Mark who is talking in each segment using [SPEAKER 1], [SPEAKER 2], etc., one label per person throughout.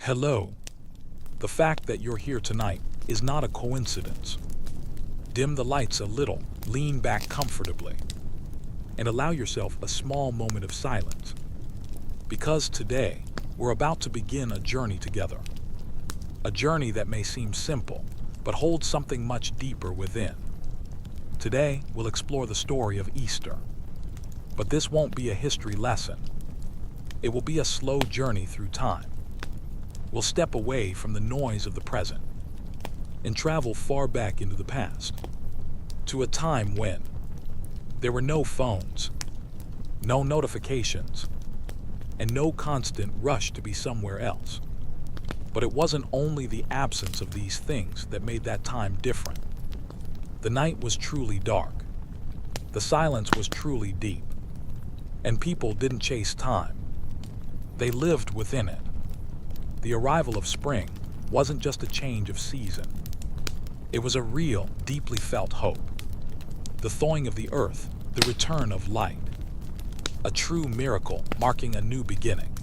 [SPEAKER 1] Hello. The fact that you're here tonight is not a coincidence. Dim the lights a little, lean back comfortably, and allow yourself a small moment of silence. Because today, we're about to begin a journey together. A journey that may seem simple, but holds something much deeper within. Today, we'll explore the story of Easter. But this won't be a history lesson. It will be a slow journey through time. We'll step away from the noise of the present and travel far back into the past, to a time when there were no phones, no notifications, and no constant rush to be somewhere else. But it wasn't only the absence of these things that made that time different. The night was truly dark. The silence was truly deep. And people didn't chase time. They lived within it. The arrival of spring wasn't just a change of season. It was a real, deeply felt hope. The thawing of the earth, the return of light. A true miracle marking a new beginning.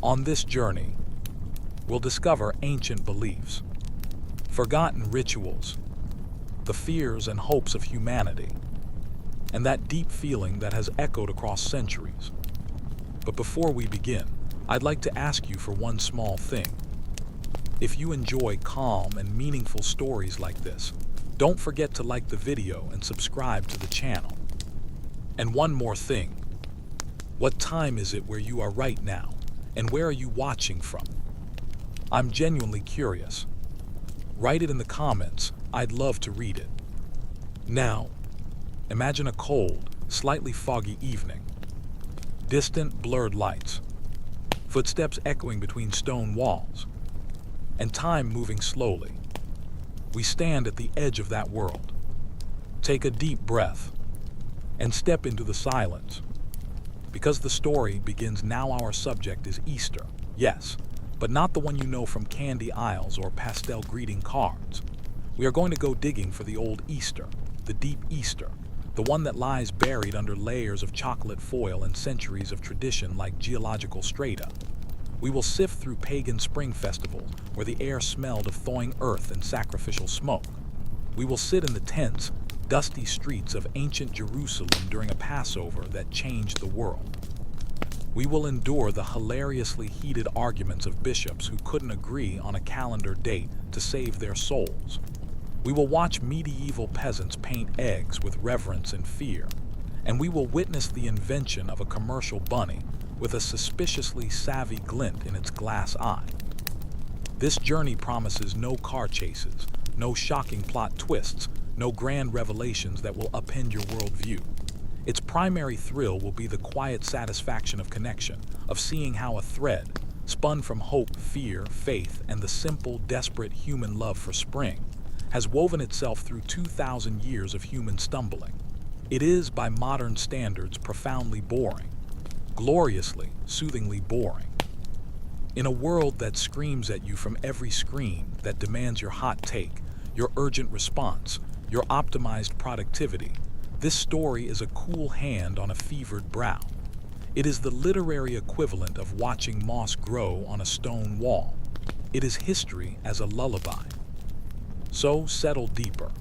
[SPEAKER 1] On this journey, we'll discover ancient beliefs, forgotten rituals, the fears and hopes of humanity, and that deep feeling that has echoed across centuries. But before we begin, I'd like to ask you for one small thing. If you enjoy calm and meaningful stories like this, don't forget to like the video and subscribe to the channel. And one more thing. What time is it where you are right now? And where are you watching from? I'm genuinely curious. Write it in the comments. I'd love to read it. Now, imagine a cold, slightly foggy evening. Distant, blurred lights. Footsteps echoing between stone walls. And time moving slowly. We stand at the edge of that world. Take a deep breath and step into the silence. Because the story begins now, our subject is Easter, yes, but not the one you know from candy aisles or pastel greeting cards. We are going to go digging for the old Easter, the deep Easter, the one that lies buried under layers of chocolate foil and centuries of tradition like geological strata. We will sift through pagan spring festivals where the air smelled of thawing earth and sacrificial smoke. We will sit in the tense, dusty streets of ancient Jerusalem during a Passover that changed the world. We will endure the hilariously heated arguments of bishops who couldn't agree on a calendar date to save their souls. We will watch medieval peasants paint eggs with reverence and fear, and we will witness the invention of a commercial bunny with a suspiciously savvy glint in its glass eye. This journey promises no car chases, no shocking plot twists, no grand revelations that will upend your worldview. Its primary thrill will be the quiet satisfaction of connection, of seeing how a thread, spun from hope, fear, faith, and the simple, desperate human love for spring, has woven itself through 2,000 years of human stumbling. It is, by modern standards, profoundly boring. Gloriously, soothingly boring. In a world that screams at you from every screen, that demands your hot take, your urgent response, your optimized productivity, this story is a cool hand on a fevered brow. It is the literary equivalent of watching moss grow on a stone wall. It is history as a lullaby. So settle deeper.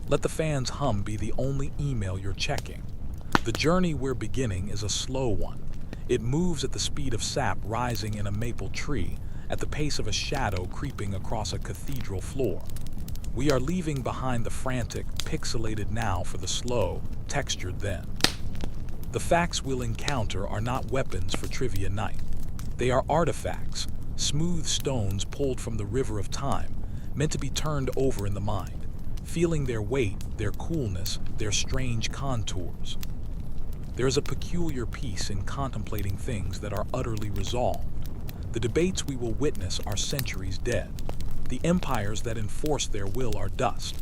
[SPEAKER 1] Let the fan's hum be the only email you're checking. The journey we're beginning is a slow one. It moves at the speed of sap rising in a maple tree, at the pace of a shadow creeping across a cathedral floor. We are leaving behind the frantic, pixelated now for the slow, textured then. The facts we'll encounter are not weapons for trivia night. They are artifacts, smooth stones pulled from the river of time, meant to be turned over in the mind, feeling their weight, their coolness, their strange contours. There is a peculiar peace in contemplating things that are utterly resolved. The debates we will witness are centuries dead. The empires that enforce their will are dust.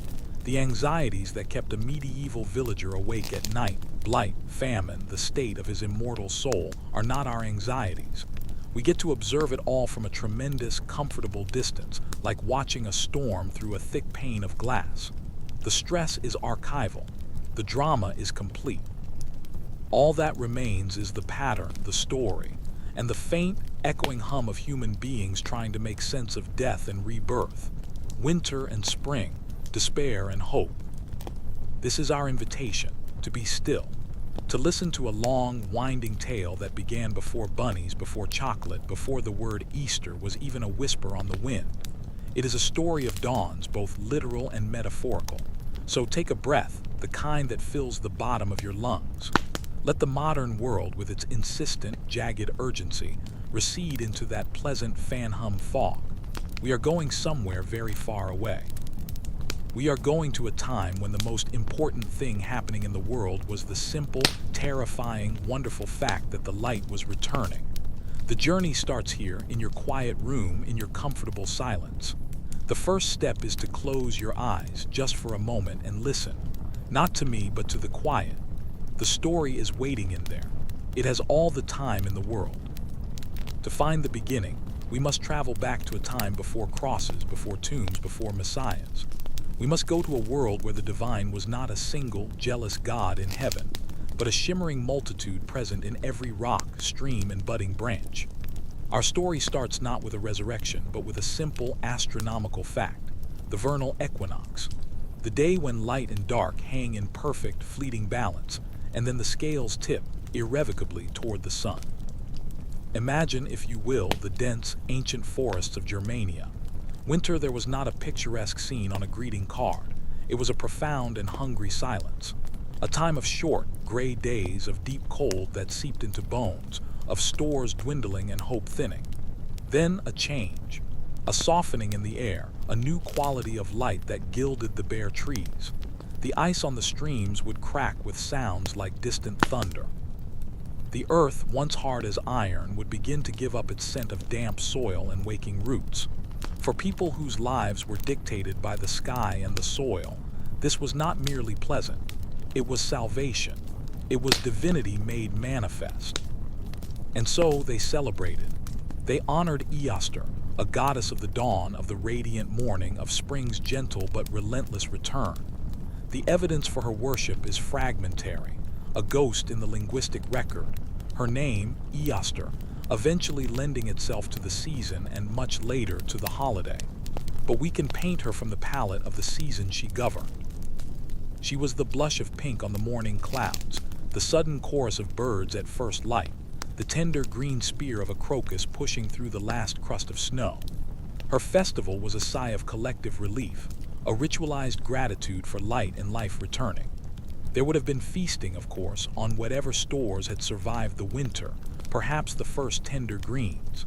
[SPEAKER 1] The anxieties that kept a medieval villager awake at night, blight, famine, the state of his immortal soul, are not our anxieties. We get to observe it all from a tremendous, comfortable distance, like watching a storm through a thick pane of glass. The stress is archival. The drama is complete. All that remains is the pattern, the story, and the faint, echoing hum of human beings trying to make sense of death and rebirth, winter and spring, despair and hope. This is our invitation, to be still, to listen to a long, winding tale that began before bunnies, before chocolate, before the word Easter was even a whisper on the wind. It is a story of dawns, both literal and metaphorical. So take a breath, the kind that fills the bottom of your lungs. Let the modern world, with its insistent, jagged urgency, recede into that pleasant fan hum fog. We are going somewhere very far away. We are going to a time when the most important thing happening in the world was the simple, terrifying, wonderful fact that the light was returning. The journey starts here, in your quiet room, in your comfortable silence. The first step is to close your eyes just for a moment and listen, not to me, but to the quiet. The story is waiting in there. It has all the time in the world. To find the beginning, we must travel back to a time before crosses, before tombs, before messiahs. We must go to a world where the divine was not a single, jealous God in heaven, but a shimmering multitude present in every rock, stream, and budding branch. Our story starts not with a resurrection, but with a simple astronomical fact, the vernal equinox, the day when light and dark hang in perfect, fleeting balance, and then the scales tip irrevocably toward the sun. Imagine, if you will, the dense, ancient forests of Germania. Winter, there was not a picturesque scene on a greeting card. It was a profound and hungry silence. A time of short, gray days, of deep cold that seeped into bones, of stores dwindling and hope thinning. Then a change, a softening in the air, a new quality of light that gilded the bare trees. The ice on the streams would crack with sounds like distant thunder. The earth, once hard as iron, would begin to give up its scent of damp soil and waking roots. For people whose lives were dictated by the sky and the soil, this was not merely pleasant. It was salvation. It was divinity made manifest. And so they celebrated. They honored Easter, a goddess of the dawn, of the radiant morning, of spring's gentle but relentless return. The evidence for her worship is fragmentary, a ghost in the linguistic record. Her name, Easter, eventually lending itself to the season and much later to the holiday. But we can paint her from the palette of the season she governed. She was the blush of pink on the morning clouds, the sudden chorus of birds at first light, the tender green spear of a crocus pushing through the last crust of snow. Her festival was a sigh of collective relief, a ritualized gratitude for light and life returning. There would have been feasting, of course, on whatever stores had survived the winter, perhaps the first tender greens.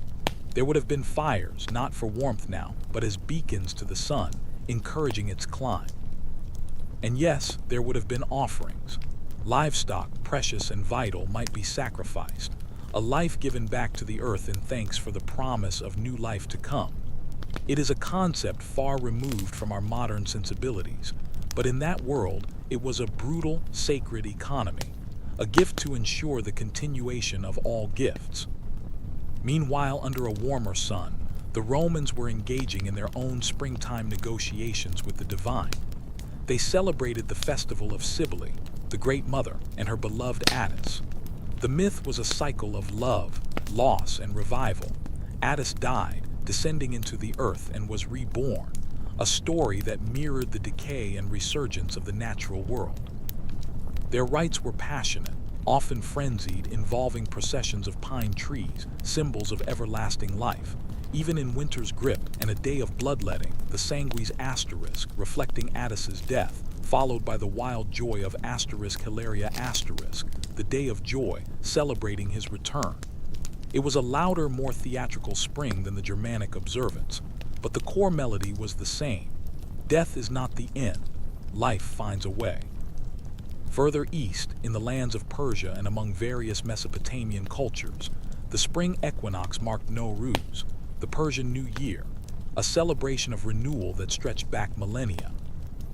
[SPEAKER 1] There would have been fires, not for warmth now, but as beacons to the sun, encouraging its climb. And yes, there would have been offerings. Livestock, precious and vital, might be sacrificed, a life given back to the earth in thanks for the promise of new life to come. It is a concept far removed from our modern sensibilities, but in that world, it was a brutal, sacred economy, a gift to ensure the continuation of all gifts. Meanwhile, under a warmer sun, the Romans were engaging in their own springtime negotiations with the divine. They celebrated the festival of Cybele, the Great Mother, and her beloved Attis. The myth was a cycle of love, loss, and revival. Attis died, descending into the earth, and was reborn, a story that mirrored the decay and resurgence of the natural world. Their rites were passionate, often frenzied, involving processions of pine trees, symbols of everlasting life. Even in winter's grip and a day of bloodletting, the sanguis asterisk, reflecting Attis's death, followed by the wild joy of asterisk hilaria asterisk, the day of joy, celebrating his return. It was a louder, more theatrical spring than the Germanic observance, but the core melody was the same. Death is not the end. Life finds a way. Further east, in the lands of Persia and among various Mesopotamian cultures, the spring equinox marked Nowruz, the Persian New Year, a celebration of renewal that stretched back millennia.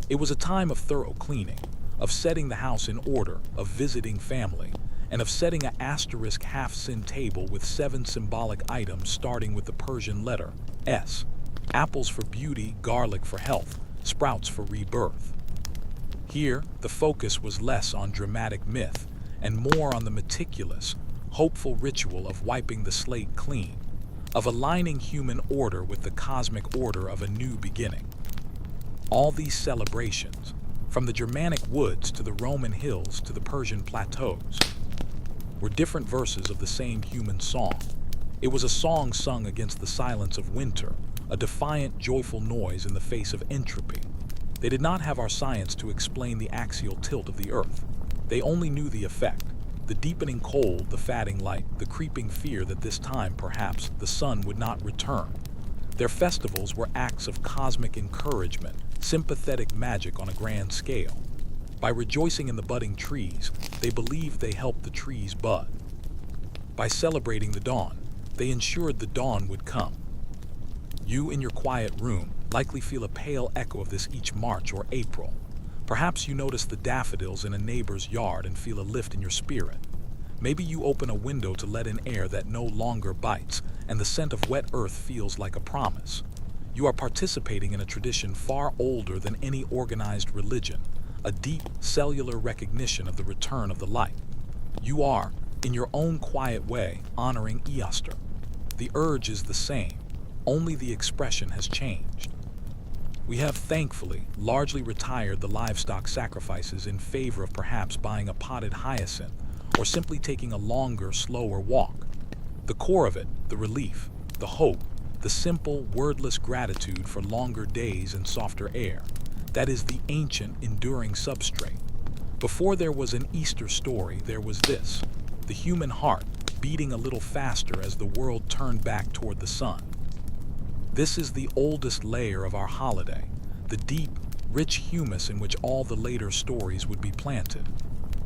[SPEAKER 1] It was a time of thorough cleaning, of setting the house in order, of visiting family, and of setting an asterisk half-sin table with 7 symbolic items starting with the Persian letter S. Apples for beauty, garlic for health, sprouts for rebirth. Here, the focus was less on dramatic myth and more on the meticulous, hopeful ritual of wiping the slate clean, of aligning human order with the cosmic order of a new beginning. All these celebrations, from the Germanic woods to the Roman hills to the Persian plateaus, were different verses of the same human song. It was a song sung against the silence of winter, a defiant, joyful noise in the face of entropy. They did not have our science to explain the axial tilt of the Earth. They only knew the effect, the deepening cold, the fading light, the creeping fear that this time, perhaps, the sun would not return. Their festivals were acts of cosmic encouragement, sympathetic magic on a grand scale. By rejoicing in the budding trees, they believed they helped the trees bud. By celebrating the dawn, they ensured the dawn would come. You, in your quiet room, likely feel a pale echo of this each March or April. Perhaps you notice the daffodils in a neighbor's yard and feel a lift in your spirit. Maybe you open a window to let in air that no longer bites, and the scent of wet earth feels like a promise. You are participating in a tradition far older than any organized religion, a deep cellular recognition of the return of the light. You are, in your own quiet way, honoring Easter. The urge is the same, only the expression has changed. We have, thankfully, largely retired the livestock sacrifices in favor of perhaps buying a potted hyacinth or simply taking a longer, slower walk. The core of it, the relief, the hope, the simple, wordless gratitude for longer days and softer air, that is the ancient, enduring substrate. Before there was an Easter story, there was this, the human heart beating a little faster as the world turned back toward the sun. This is the oldest layer of our holiday, the deep, rich humus in which all the later stories would be planted.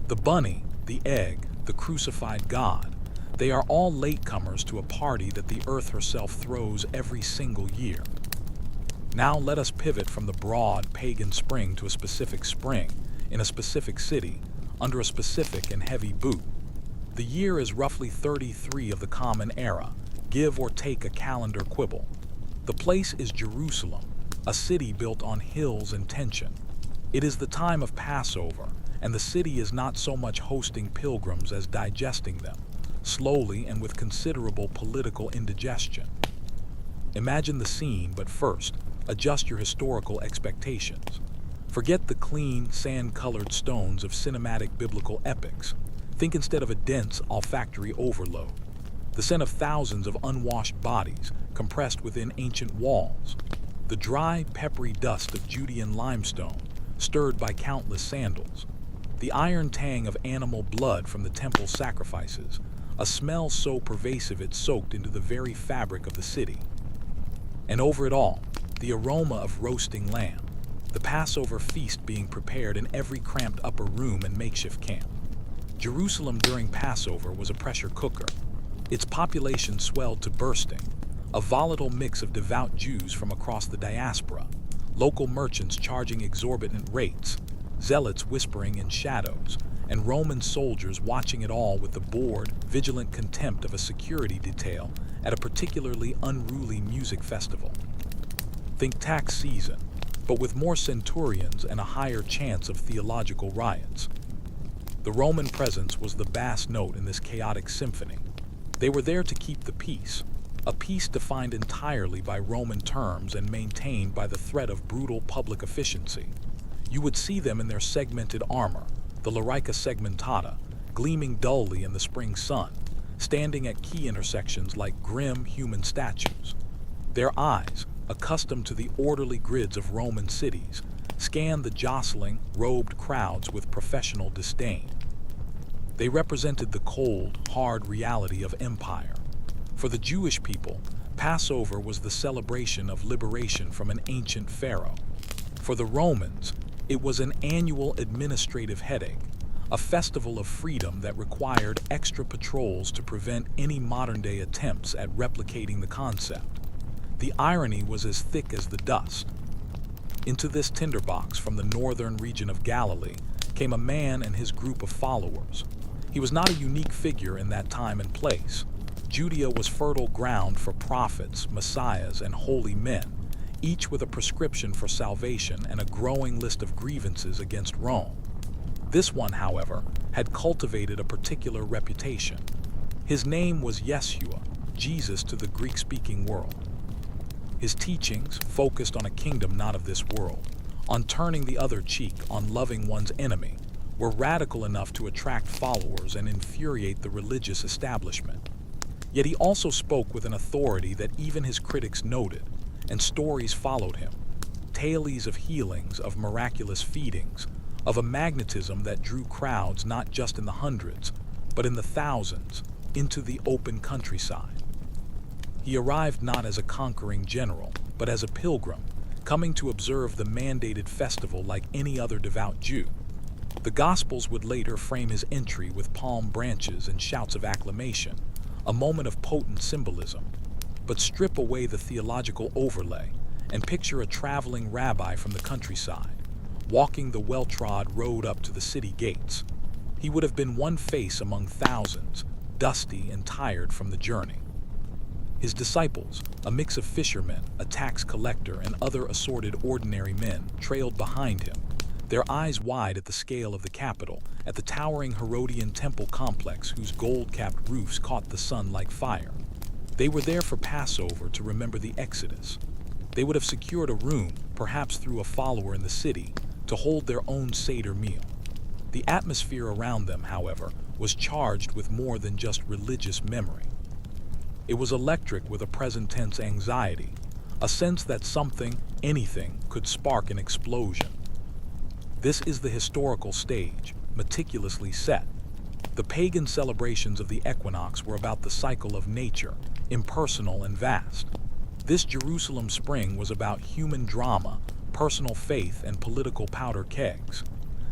[SPEAKER 1] The bunny, the egg, the crucified God, they are all latecomers to a party that the earth herself throws every single year. Now let us pivot from the broad, pagan spring to a specific spring, in a specific city, under a specific and heavy boot. The year is roughly 33 of the Common Era, give or take a calendar quibble. The place is Jerusalem, a city built on hills and tension. It is the time of Passover, and the city is not so much hosting pilgrims as digesting them, slowly and with considerable political indigestion. Imagine the scene, but first, adjust your historical expectations. Forget the clean, sand-colored stones of cinematic biblical epics. Think instead of a dense, olfactory overload. The scent of thousands of unwashed bodies compressed within ancient walls. The dry, peppery dust of Judean limestone, stirred by countless sandals. The iron tang of animal blood from the temple sacrifices, a smell so pervasive it soaked into the very fabric of the city. And over it all, the aroma of roasting lamb, the Passover feast being prepared in every cramped upper room and makeshift camp. Jerusalem during Passover was a pressure cooker. Its population swelled to bursting, a volatile mix of devout Jews from across the diaspora, local merchants charging exorbitant rates, zealots whispering in shadows, and Roman soldiers watching it all with the bored, vigilant contempt of a security detail at a particularly unruly music festival. Think tax season, but with more centurions and a higher chance of theological riots. The Roman presence was the bass note in this chaotic symphony. They were there to keep the peace, a peace defined entirely by Roman terms and maintained by the threat of brutal public efficiency. You would see them in their segmented armor, the larica segmentata, gleaming dully in the spring sun, standing at key intersections like grim human statues. Their eyes, accustomed to the orderly grids of Roman cities, scanned the jostling, robed crowds with professional disdain. They represented the cold, hard reality of empire. For the Jewish people, Passover was the celebration of liberation from an ancient pharaoh. For the Romans, it was an annual administrative headache, a festival of freedom that required extra patrols to prevent any modern-day attempts at replicating the concept. The irony was as thick as the dust. Into this tinderbox from the northern region of Galilee came a man and his group of followers. He was not a unique figure in that time and place. Judea was fertile ground for prophets, messiahs, and holy men, each with a prescription for salvation and a growing list of grievances against Rome. This one, however, had cultivated a particular reputation. His name was Yeshua, Jesus to the Greek-speaking world. His teachings focused on a kingdom not of this world, on turning the other cheek, on loving one's enemy, were radical enough to attract followers and infuriate the religious establishment. Yet he also spoke with an authority that even his critics noted, and stories followed him. Tales of healings, of miraculous feedings, of a magnetism that drew crowds not just in the hundreds, but in the thousands, into the open countryside. He arrived not as a conquering general, but as a pilgrim, coming to observe the mandated festival like any other devout Jew. The Gospels would later frame his entry with palm branches and shouts of acclamation, a moment of potent symbolism. But strip away the theological overlay and picture a traveling rabbi from the countryside, walking the well-trod road up to the city gates. He would have been one face among thousands, dusty and tired from the journey. His disciples, a mix of fishermen, a tax collector, and other assorted ordinary men, trailed behind him, their eyes wide at the scale of the capital, at the towering Herodian temple complex whose gold-capped roofs caught the sun like fire. They were there for Passover to remember the Exodus. They would have secured a room, perhaps through a follower in the city, to hold their own Seder meal. The atmosphere around them, however, was charged with more than just religious memory. It was electric with a present-tense anxiety, a sense that something, anything, could spark an explosion. This is the historical stage, meticulously set. The pagan celebrations of the equinox were about the cycle of nature, impersonal and vast. This Jerusalem spring was about human drama, personal faith, and political powder kegs.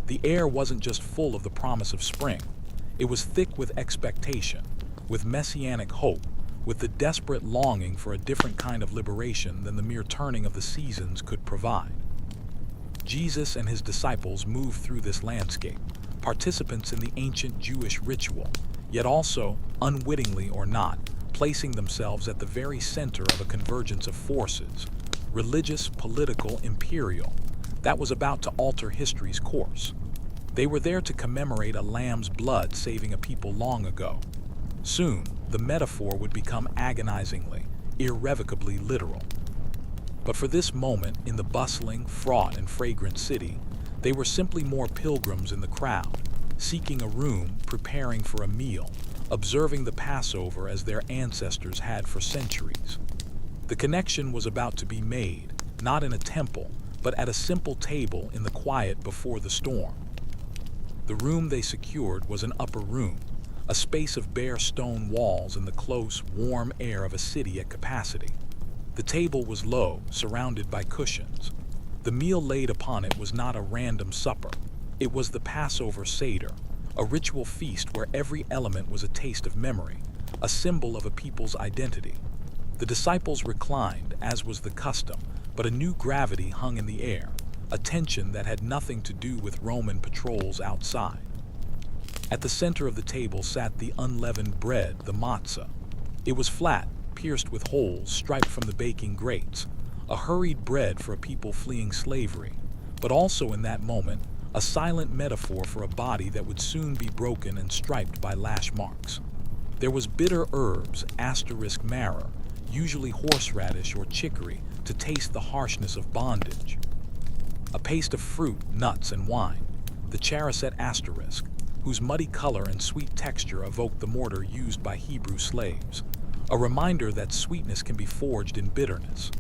[SPEAKER 1] The air wasn't just full of the promise of spring. It was thick with expectation, with messianic hope, with the desperate longing for a different kind of liberation than the mere turning of the seasons could provide. Jesus and his disciples moved through this landscape, participants in the ancient Jewish ritual, yet also, unwittingly or not, placing themselves at the very center of a convergence of forces, religious, political, imperial, that was about to alter history's course. They were there to commemorate a lamb's blood saving a people long ago. Soon, the metaphor would become agonizingly, irrevocably literal. But for this moment, in the bustling, fraught, and fragrant city, they were simply more pilgrims in the crowd, seeking a room, preparing for a meal, observing the Passover as their ancestors had for centuries. The connection was about to be made, not in a temple, but at a simple table in the quiet before the storm. The room they secured was an upper room, a space of bare stone walls in the close, warm air of a city at capacity. The table was low, surrounded by cushions. The meal laid upon it was not a random supper. It was the Passover Seder, a ritual feast where every element was a taste of memory, a symbol of a people's identity. The disciples reclined, as was the custom, but a new gravity hung in the air, a tension that had nothing to do with Roman patrols outside. At the center of the table sat the unleavened bread, the matzah. It was flat, pierced with holes striped from the baking grates, a hurried bread for a people fleeing slavery, but also in that moment, a silent metaphor for a body that would soon be broken and striped by lash marks. There was bitter herbs, maror, usually horseradish or chicory, to taste the harshness of bondage. A paste of fruit, nuts, and wine, the charoset whose muddy color and sweet texture evoked the mortar used by Hebrew slaves, a reminder that sweetness can be forged in bitterness.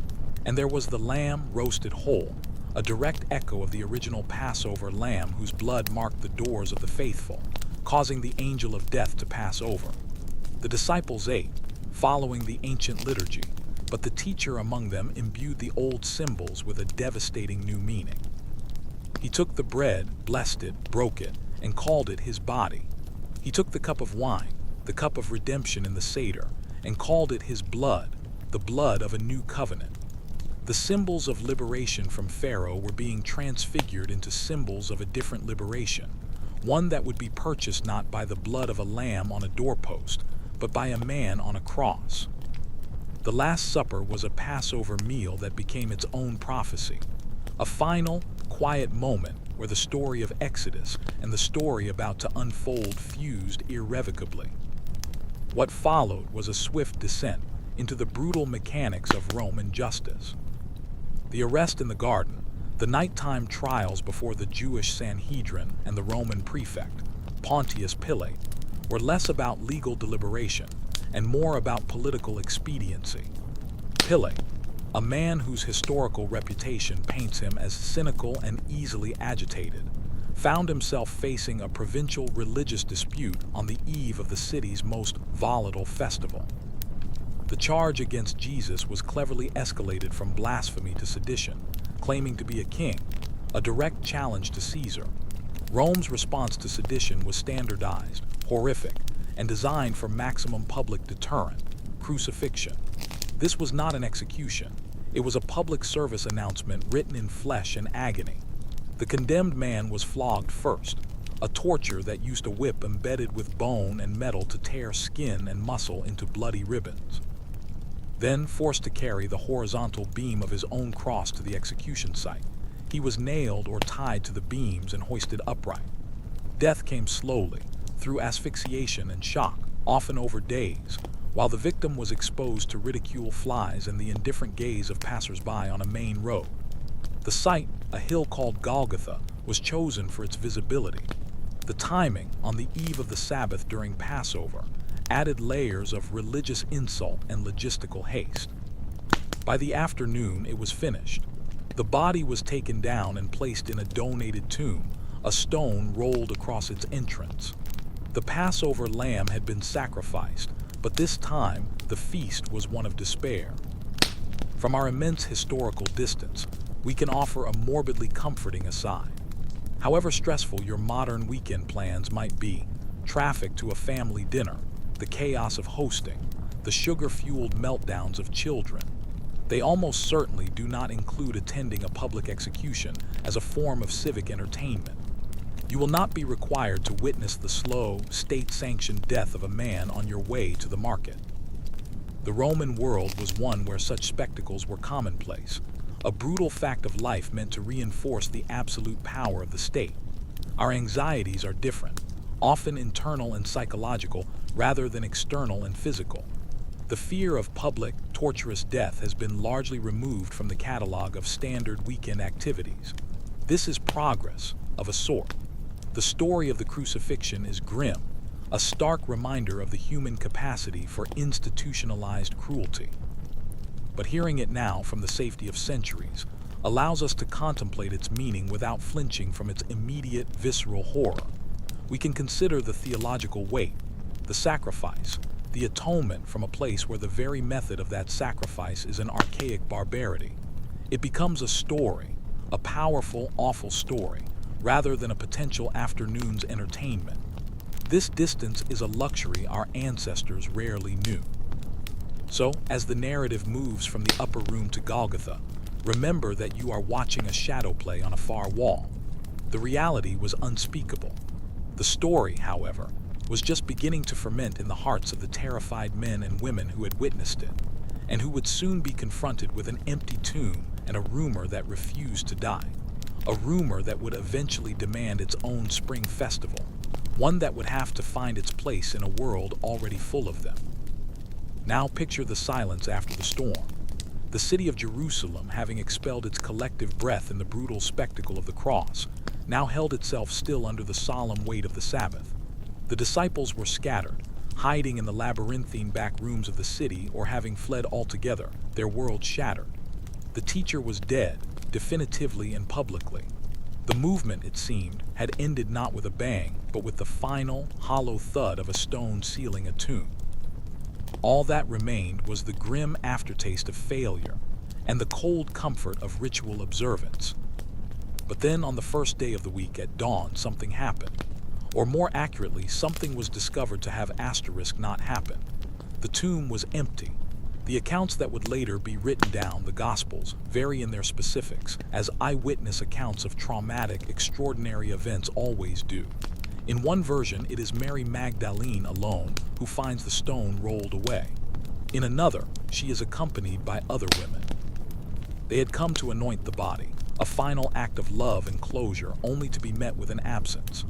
[SPEAKER 1] And there was the lamb roasted whole, a direct echo of the original Passover lamb whose blood marked the doors of the faithful, causing the angel of death to pass over. The disciples ate, following the ancient liturgy, but the teacher among them imbued the old symbols with a devastating new meaning. He took the bread, blessed it, broke it, and called it his body. He took the cup of wine, the cup of redemption in the Seder, and called it his blood, the blood of a new covenant. The symbols of liberation from Pharaoh were being transfigured into symbols of a different liberation, one that would be purchased not by the blood of a lamb on a doorpost, but by a man on a cross. The Last Supper was a Passover meal that became its own prophecy, a final, quiet moment where the story of Exodus and the story about to unfold fused irrevocably. What followed was a swift descent into the brutal mechanics of Roman justice. The arrest in the garden, the nighttime trials before the Jewish Sanhedrin and the Roman prefect, Pontius Pilate, were less about legal deliberation and more about political expediency. Pilate, a man whose historical reputation paints him as cynical and easily agitated, found himself facing a provincial religious dispute on the eve of the city's most volatile festival. The charge against Jesus was cleverly escalated from blasphemy to sedition, claiming to be a king, a direct challenge to Caesar. Rome's response to sedition was standardized, horrific, and designed for maximum public deterrent: crucifixion. This was not an execution. It was a public service announcement written in flesh and agony. The condemned man was flogged first, a torture that used a whip embedded with bone and metal to tear skin and muscle into bloody ribbons. Then forced to carry the horizontal beam of his own cross to the execution site, he was nailed or tied to the beams and hoisted upright. Death came slowly, through asphyxiation and shock, often over days, while the victim was exposed to ridicule flies and the indifferent gaze of passers-by on a main road. The site, a hill called Golgotha, was chosen for its visibility. The timing, on the eve of the Sabbath during Passover, added layers of religious insult and logistical haste. By the afternoon, it was finished. The body was taken down and placed in a donated tomb, a stone rolled across its entrance. The Passover lamb had been sacrificed, but this time the feast was one of despair. From our immense historical distance, we can offer a morbidly comforting aside. However stressful your modern weekend plans might be, traffic to a family dinner, the chaos of hosting, the sugar-fueled meltdowns of children, they almost certainly do not include attending a public execution as a form of civic entertainment. You will not be required to witness the slow, state-sanctioned death of a man on your way to the market. The Roman world was one where such spectacles were commonplace, a brutal fact of life meant to reinforce the absolute power of the state. Our anxieties are different, often internal and psychological rather than external and physical. The fear of public, torturous death has been largely removed from the catalog of standard weekend activities. This is progress, of a sort. The story of the crucifixion is grim, a stark reminder of the human capacity for institutionalized cruelty. But hearing it now from the safety of centuries allows us to contemplate its meaning without flinching from its immediate, visceral horror. We can consider the theological weight, the sacrifice, the atonement from a place where the very method of that sacrifice is an archaic barbarity. It becomes a story, a powerful, awful story, rather than a potential afternoon's entertainment. This distance is a luxury our ancestors rarely knew. So, as the narrative moves from the upper room to Golgotha, remember that you are watching a shadow play on a far wall. The reality was unspeakable. The story, however, was just beginning to ferment in the hearts of the terrified men and women who had witnessed it, and who would soon be confronted with an empty tomb and a rumor that refused to die. A rumor that would eventually demand its own spring festival, one that would have to find its place in a world already full of them. Now picture the silence after the storm. The city of Jerusalem, having expelled its collective breath in the brutal spectacle of the cross, now held itself still under the solemn weight of the Sabbath. The disciples were scattered, hiding in the labyrinthine back rooms of the city or having fled altogether, their world shattered. The teacher was dead, definitively and publicly. The movement, it seemed, had ended not with a bang, but with the final, hollow thud of a stone sealing a tomb. All that remained was the grim aftertaste of failure and the cold comfort of ritual observance. But then on the first day of the week at dawn, something happened. Or more accurately, something was discovered to have asterisk not happened. The tomb was empty. The accounts that would later be written down, the Gospels, vary in their specifics, as eyewitness accounts of traumatic, extraordinary events always do. In one version, it is Mary Magdalene alone who finds the stone rolled away. In another, she is accompanied by other women. They had come to anoint the body, a final act of love and closure only to be met with an absence.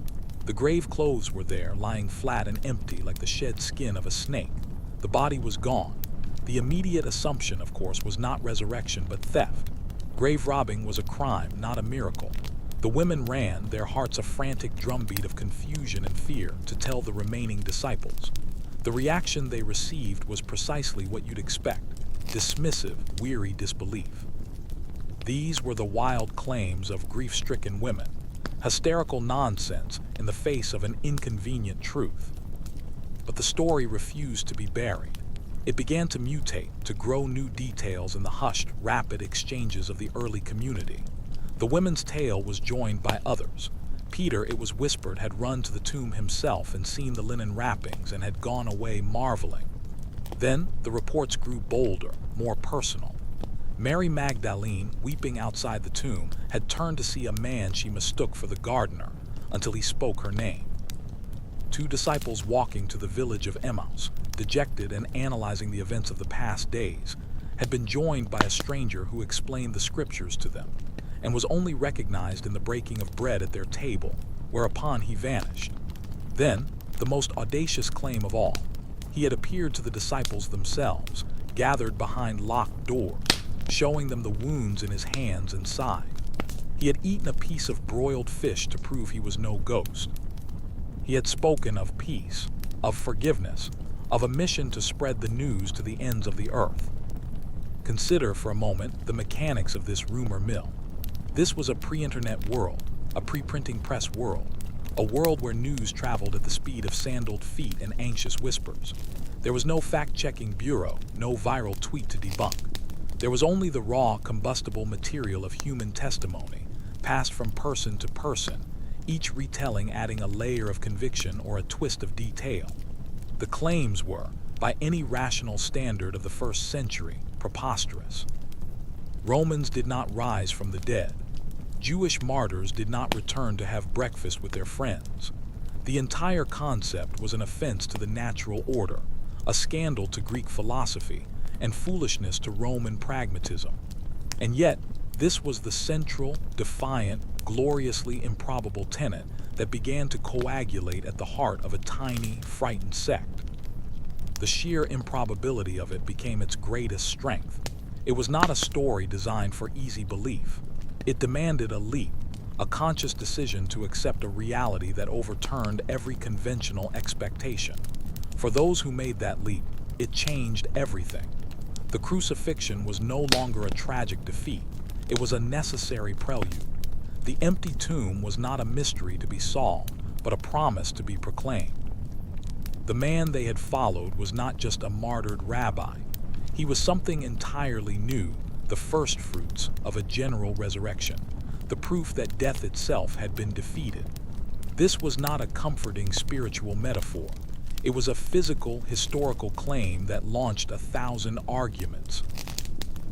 [SPEAKER 1] The grave clothes were there, lying flat and empty like the shed skin of a snake. The body was gone. The immediate assumption, of course, was not resurrection but theft. Grave robbing was a crime, not a miracle. The women ran, their hearts a frantic drumbeat of confusion and fear, to tell the remaining disciples. The reaction they received was precisely what you'd expect: dismissive, weary disbelief. These were the wild claims of grief-stricken women, hysterical nonsense in the face of an inconvenient truth. But the story refused to be buried. It began to mutate, to grow new details in the hushed, rapid exchanges of the early community. The women's tale was joined by others. Peter, it was whispered, had run to the tomb himself and seen the linen wrappings and had gone away marveling. Then the reports grew bolder, more personal. Mary Magdalene, weeping outside the tomb, had turned to see a man she mistook for the gardener until he spoke her name. 2 disciples walking to the village of Emmaus, dejected and analyzing the events of the past days, had been joined by a stranger who explained the scriptures to them, and was only recognized in the breaking of bread at their table, whereupon he vanished. Then, the most audacious claim of all, he had appeared to the disciples themselves, gathered behind locked doors, showing them the wounds in his hands and side. He had eaten a piece of broiled fish to prove he was no ghost. He had spoken of peace, of forgiveness, of a mission to spread the news to the ends of the earth. Consider for a moment the mechanics of this rumor mill. This was a pre-internet world, a pre-printing press world, a world where news traveled at the speed of sandaled feet and anxious whispers. There was no fact-checking bureau, no viral tweet to debunk. There was only the raw, combustible material of human testimony, passed from person to person, each retelling adding a layer of conviction or a twist of detail. The claims were, by any rational standard of the first century, preposterous. Romans did not rise from the dead. Jewish martyrs did not return to have breakfast with their friends. The entire concept was an offense to the natural order, a scandal to Greek philosophy, and foolishness to Roman pragmatism. And yet, this was the central, defiant, gloriously improbable tenet that began to coagulate at the heart of a tiny, frightened sect. The sheer improbability of it became its greatest strength. It was not a story designed for easy belief. It demanded a leap, a conscious decision to accept a reality that overturned every conventional expectation. For those who made that leap, it changed everything. The crucifixion was no longer a tragic defeat. It was a necessary prelude. The empty tomb was not a mystery to be solved, but a promise to be proclaimed. The man they had followed was not just a martyred rabbi. He was something entirely new, the first fruits of a general resurrection, the proof that death itself had been defeated. This was not a comforting spiritual metaphor. It was a physical, historical claim that launched 1,000 arguments.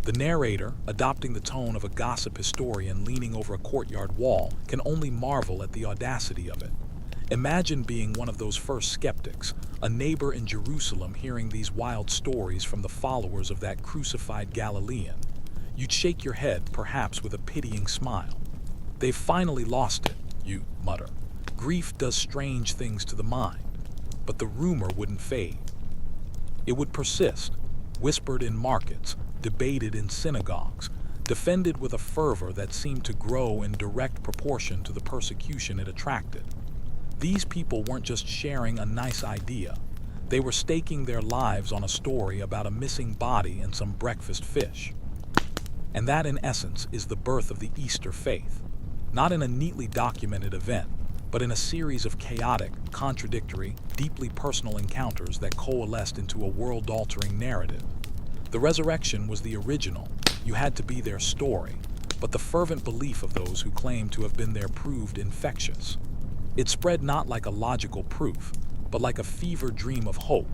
[SPEAKER 1] The narrator, adopting the tone of a gossip historian leaning over a courtyard wall, can only marvel at the audacity of it. Imagine being one of those first skeptics, a neighbor in Jerusalem hearing these wild stories from the followers of that crucified Galilean. You'd shake your head, perhaps with a pitying smile. "They've finally lost it," you mutter. Grief does strange things to the mind. But the rumor wouldn't fade. It would persist, whispered in markets, debated in synagogues, defended with a fervor that seemed to grow in direct proportion to the persecution it attracted. These people weren't just sharing a nice idea. They were staking their lives on a story about a missing body and some breakfast fish. And that, in essence, is the birth of the Easter faith. Not in a neatly documented event, but in a series of chaotic, contradictory, deeply personal encounters that coalesced into a world-altering narrative. The resurrection was the original. You had to be their story, but the fervent belief of those who claimed to have been there proved infectious. It spread not like a logical proof, but like a fever dream of hope,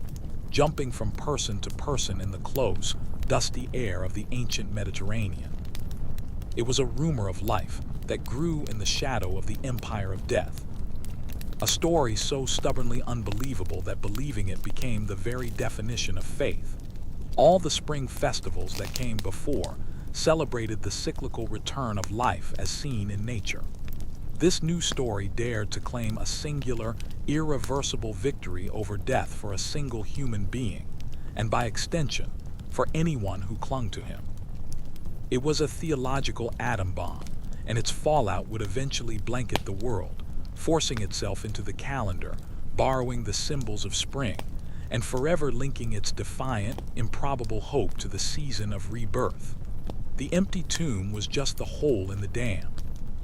[SPEAKER 1] jumping from person to person in the close, dusty air of the ancient Mediterranean. It was a rumor of life that grew in the shadow of the empire of death. A story so stubbornly unbelievable that believing it became the very definition of faith. All the spring festivals that came before celebrated the cyclical return of life as seen in nature. This new story dared to claim a singular, irreversible victory over death for a single human being, and by extension, for anyone who clung to him. It was a theological atom bomb, and its fallout would eventually blanket the world, forcing itself into the calendar, borrowing the symbols of spring, and forever linking its defiant, improbable hope to the season of rebirth. The empty tomb was just the hole in the dam.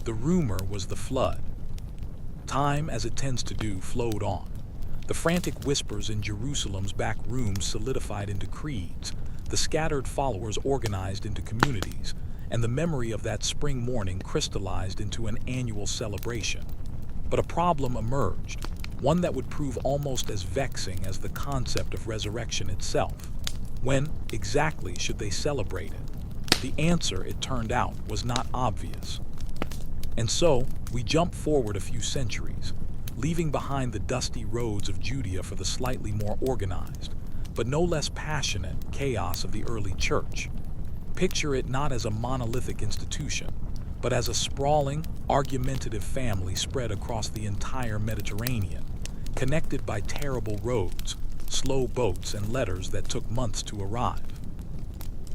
[SPEAKER 1] The rumor was the flood. Time, as it tends to do, flowed on. The frantic whispers in Jerusalem's back rooms solidified into creeds, the scattered followers organized into communities, and the memory of that spring morning crystallized into an annual celebration. But a problem emerged, one that would prove almost as vexing as the concept of resurrection itself. When exactly should they celebrate it? The answer, it turned out, was not obvious. And so, we jump forward a few centuries, leaving behind the dusty roads of Judea for the slightly more organized, but no less passionate, chaos of the early church. Picture it not as a monolithic institution, but as a sprawling, argumentative family spread across the entire Mediterranean, connected by terrible roads, slow boats, and letters that took months to arrive.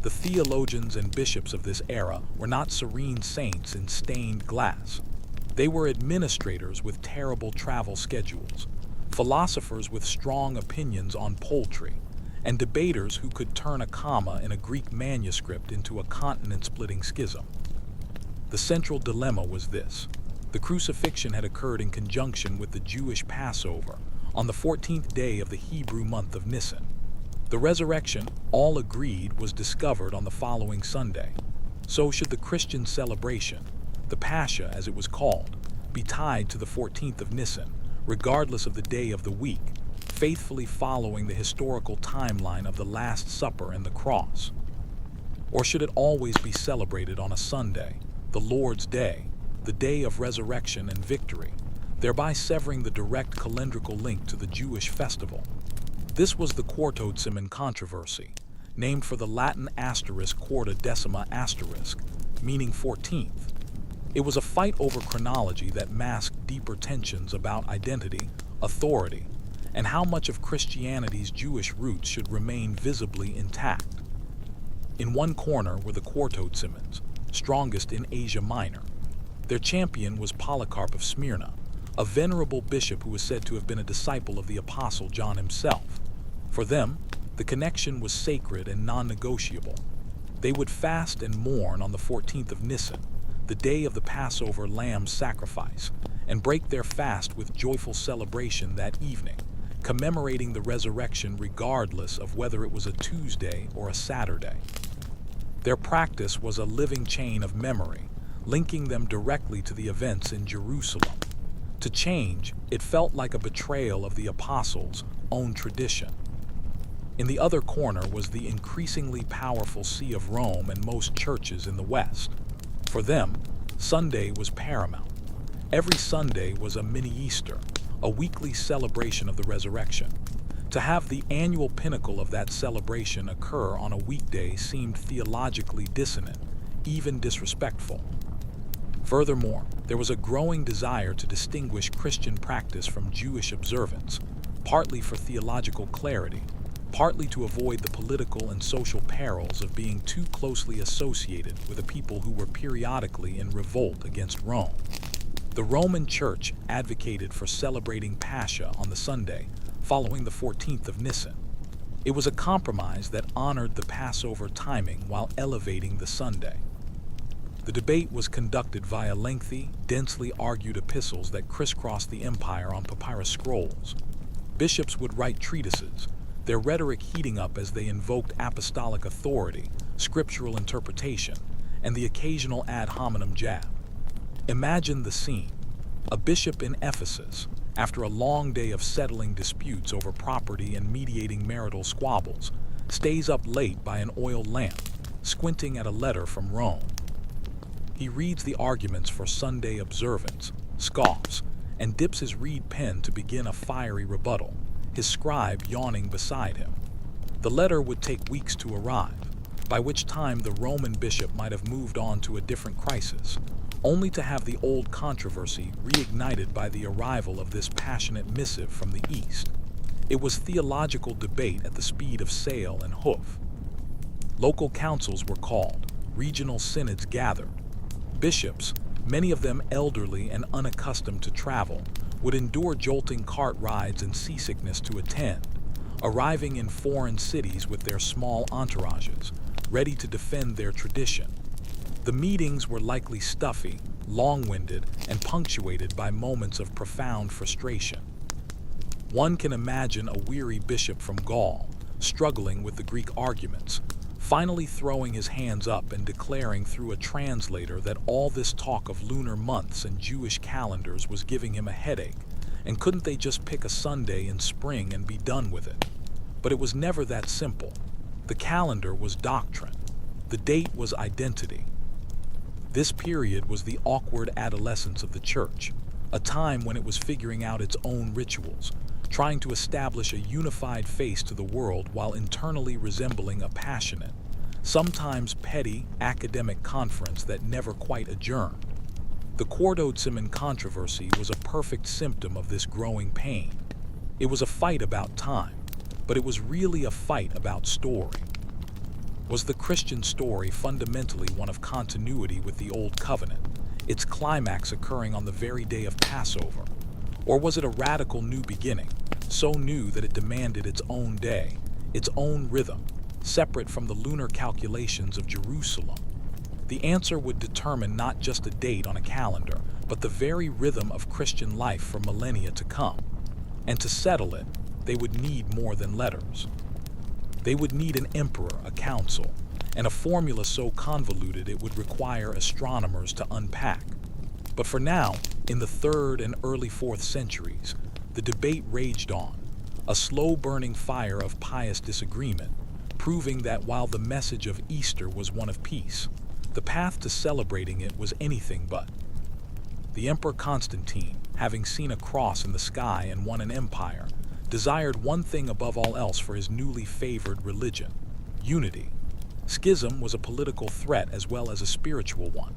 [SPEAKER 1] The theologians and bishops of this era were not serene saints in stained glass. They were administrators with terrible travel schedules, philosophers with strong opinions on poultry, and debaters who could turn a comma in a Greek manuscript into a continent-splitting schism. The central dilemma was this: the crucifixion had occurred in conjunction with the Jewish Passover, on the 14th day of the Hebrew month of Nisan. The resurrection, all agreed, was discovered on the following Sunday. So should the Christian celebration, the Pascha as it was called, be tied to the 14th of Nisan, regardless of the day of the week, faithfully following the historical timeline of the Last Supper and the cross? Or should it always be celebrated on a Sunday, the Lord's Day, the day of resurrection and victory, thereby severing the direct calendrical link to the Jewish festival? This was the Quartodeciman controversy, named for the Latin asterisk quarta decima asterisk, meaning 14th. It was a fight over chronology that masked deeper tensions about identity, authority, and how much of Christianity's Jewish roots should remain visibly intact. In one corner were the Quartodecimans, strongest in Asia Minor. Their champion was Polycarp of Smyrna, a venerable bishop who was said to have been a disciple of the Apostle John himself. For them, the connection was sacred and non-negotiable. They would fast and mourn on the 14th of Nisan, the day of the Passover lamb's sacrifice, and break their fast with joyful celebration that evening, commemorating the resurrection regardless of whether it was a Tuesday or a Saturday. Their practice was a living chain of memory, linking them directly to the events in Jerusalem. To change, it felt like a betrayal of the apostles' own tradition. In the other corner was the increasingly powerful See of Rome and most churches in the West. For them, Sunday was paramount. Every Sunday was a mini-Easter, a weekly celebration of the resurrection. To have the annual pinnacle of that celebration occur on a weekday seemed theologically dissonant, even disrespectful. Furthermore, there was a growing desire to distinguish Christian practice from Jewish observance, partly for theological clarity, partly to avoid the political and social perils of being too closely associated with a people who were periodically in revolt against Rome. The Roman Church advocated for celebrating Pascha on the Sunday following the 14th of Nisan. It was a compromise that honored the Passover timing while elevating the Sunday. The debate was conducted via lengthy, densely argued epistles that crisscrossed the empire on papyrus scrolls. Bishops would write treatises, their rhetoric heating up as they invoked apostolic authority, scriptural interpretation, and the occasional ad hominem jab. Imagine the scene. A bishop in Ephesus, after a long day of settling disputes over property and mediating marital squabbles, stays up late by an oil lamp, squinting at a letter from Rome. He reads the arguments for Sunday observance, scoffs, and dips his reed pen to begin a fiery rebuttal, his scribe yawning beside him. The letter would take weeks to arrive, by which time the Roman bishop might have moved on to a different crisis, only to have the old controversy reignited by the arrival of this passionate missive from the East. It was theological debate at the speed of sail and hoof. Local councils were called, regional synods gathered. Bishops, many of them elderly and unaccustomed to travel, would endure jolting cart rides and seasickness to attend, arriving in foreign cities with their small entourages, ready to defend their tradition. The meetings were likely stuffy, long-winded, and punctuated by moments of profound frustration. One can imagine a weary bishop from Gaul, struggling with the Greek arguments, finally throwing his hands up and declaring through a translator that all this talk of lunar months and Jewish calendars was giving him a headache, and couldn't they just pick a Sunday in spring and be done with it? But it was never that simple. The calendar was doctrine. The date was identity. This period was the awkward adolescence of the church, a time when it was figuring out its own rituals, trying to establish a unified face to the world while internally resembling a passionate, sometimes petty, academic conference that never quite adjourned. The Quarto-Simon controversy was a perfect symptom of this growing pain. It was a fight about time, but it was really a fight about story. Was the Christian story fundamentally one of continuity with the Old Covenant, its climax occurring on the very day of Passover? Or was it a radical new beginning, so new that it demanded its own day, its own rhythm, separate from the lunar calculations of Jerusalem? The answer would determine not just a date on a calendar, but the very rhythm of Christian life for millennia to come. And to settle it, they would need more than letters. They would need an emperor, a council, and a formula so convoluted it would require astronomers to unpack. But for now, in the 3rd and early 4th centuries, the debate raged on, a slow-burning fire of pious disagreement, proving that while the message of Easter was one of peace, the path to celebrating it was anything but. The Emperor Constantine, having seen a cross in the sky and won an empire, desired one thing above all else for his newly favored religion: unity. Schism was a political threat as well as a spiritual one.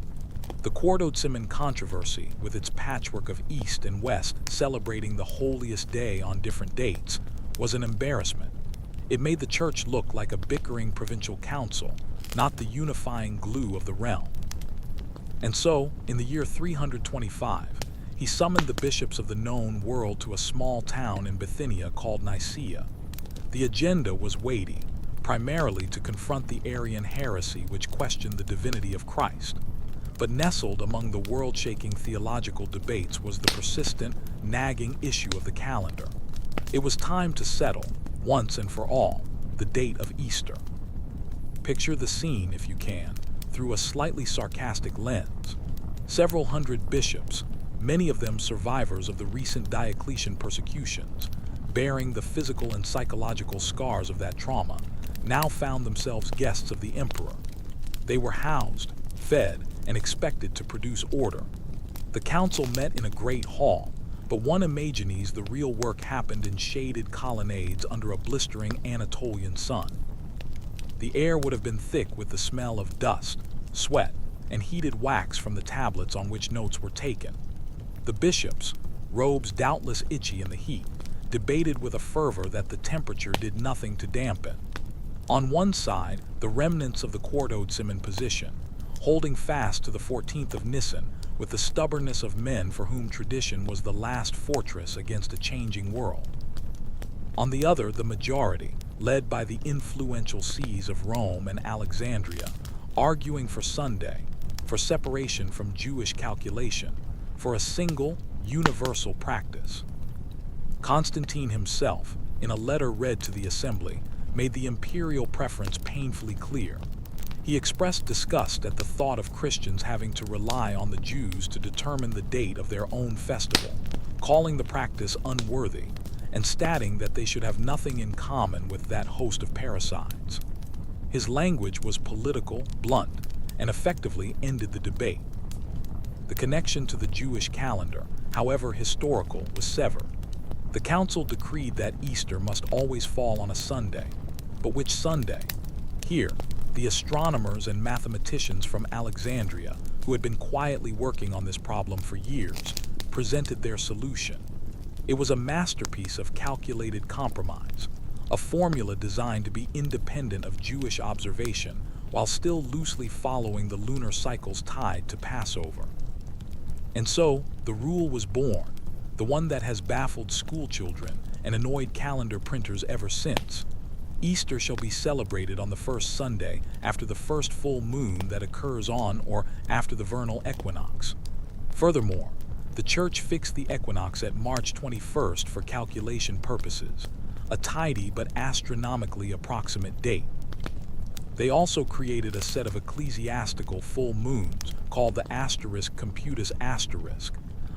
[SPEAKER 1] The Quarto-Simon controversy, with its patchwork of East and West celebrating the holiest day on different dates, was an embarrassment. It made the church look like a bickering provincial council, not the unifying glue of the realm. And so, in the year 325, he summoned the bishops of the known world to a small town in Bithynia called Nicaea. The agenda was weighty, primarily to confront the Arian heresy which questioned the divinity of Christ. But nestled among the world-shaking theological debates was the persistent, nagging issue of the calendar. It was time to settle, once and for all, the date of Easter. Picture the scene, if you can, through a slightly sarcastic lens. Several hundred bishops, many of them survivors of the recent Diocletian persecutions, bearing the physical and psychological scars of that trauma, now found themselves guests of the emperor. They were housed, fed, and expected to produce order. The council met in a great hall, but one imagines the real work happened in shaded colonnades under a blistering Anatolian sun. The air would have been thick with the smell of dust, sweat, and heated wax from the tablets on which notes were taken. The bishops, robes doubtless itchy in the heat, debated with a fervor that the temperature did nothing to dampen. On one side, the remnants of the Quarto-Simon position, holding fast to the 14th of Nisan with the stubbornness of men for whom tradition was the last fortress against a changing world. On the other, the majority, led by the influential sees of Rome and Alexandria, arguing for Sunday, for separation from Jewish calculation, for a single, universal practice. Constantine himself, in a letter read to the assembly, made the imperial preference painfully clear. He expressed disgust at the thought of Christians having to rely on the Jews to determine the date of their own festival, calling the practice unworthy, and stating that they should have nothing in common with that host of parricides. His language was political, blunt, and effectively ended the debate. The connection to the Jewish calendar, however historical, was severed. The council decreed that Easter must always fall on a Sunday. But which Sunday? Here, the astronomers and mathematicians from Alexandria, who had been quietly working on this problem for years, presented their solution. It was a masterpiece of calculated compromise, a formula designed to be independent of Jewish observation while still loosely following the lunar cycles tied to Passover. And so, the rule was born, the one that has baffled schoolchildren and annoyed calendar printers ever since. Easter shall be celebrated on the first Sunday after the first full moon that occurs on or after the vernal equinox. Furthermore, the Church fixed the equinox at March 21st for calculation purposes, a tidy but astronomically approximate date. They also created a set of ecclesiastical full moons called the asterisk computus asterisk,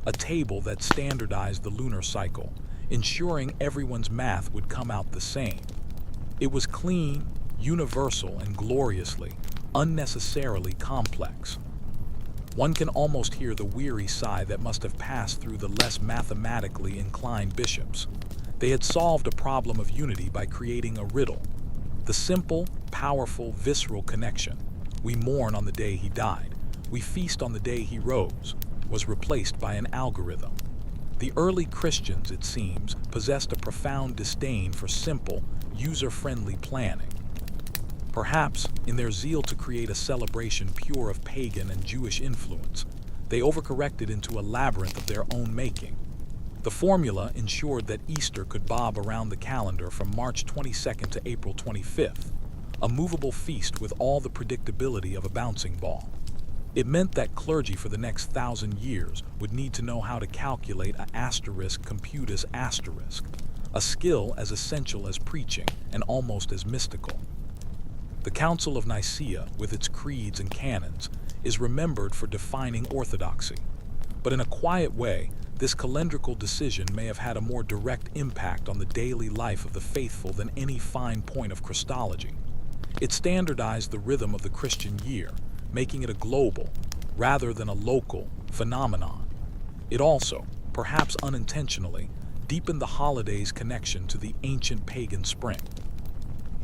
[SPEAKER 1] a table that standardized the lunar cycle, ensuring everyone's math would come out the same. It was clean, universal, and gloriously, unnecessarily complex. One can almost hear the weary sigh that must have passed through the less mathematically inclined bishops. They had solved a problem of unity by creating a riddle. The simple, powerful, visceral connection, we mourn on the day he died, we feast on the day he rose, was replaced by an algorithm. The early Christians, it seems, possessed a profound disdain for simple, user-friendly planning. Perhaps, in their zeal to create a celebration pure of pagan and Jewish influence, they overcorrected into a labyrinth of their own making. The formula ensured that Easter could bob around the calendar from March 22nd to April 25th, a movable feast with all the predictability of a bouncing ball. It meant that clergy for the next 1,000 years would need to know how to calculate a asterisk computus asterisk, a skill as essential as preaching and almost as mystical. The Council of Nicaea, with its creeds and canons, is remembered for defining orthodoxy. But in a quiet way, this calendrical decision may have had a more direct impact on the daily life of the faithful than any fine point of Christology. It standardized the rhythm of the Christian year, making it a global, rather than a local, phenomenon. It also, perhaps unintentionally, deepened the holiday's connection to the ancient pagan spring.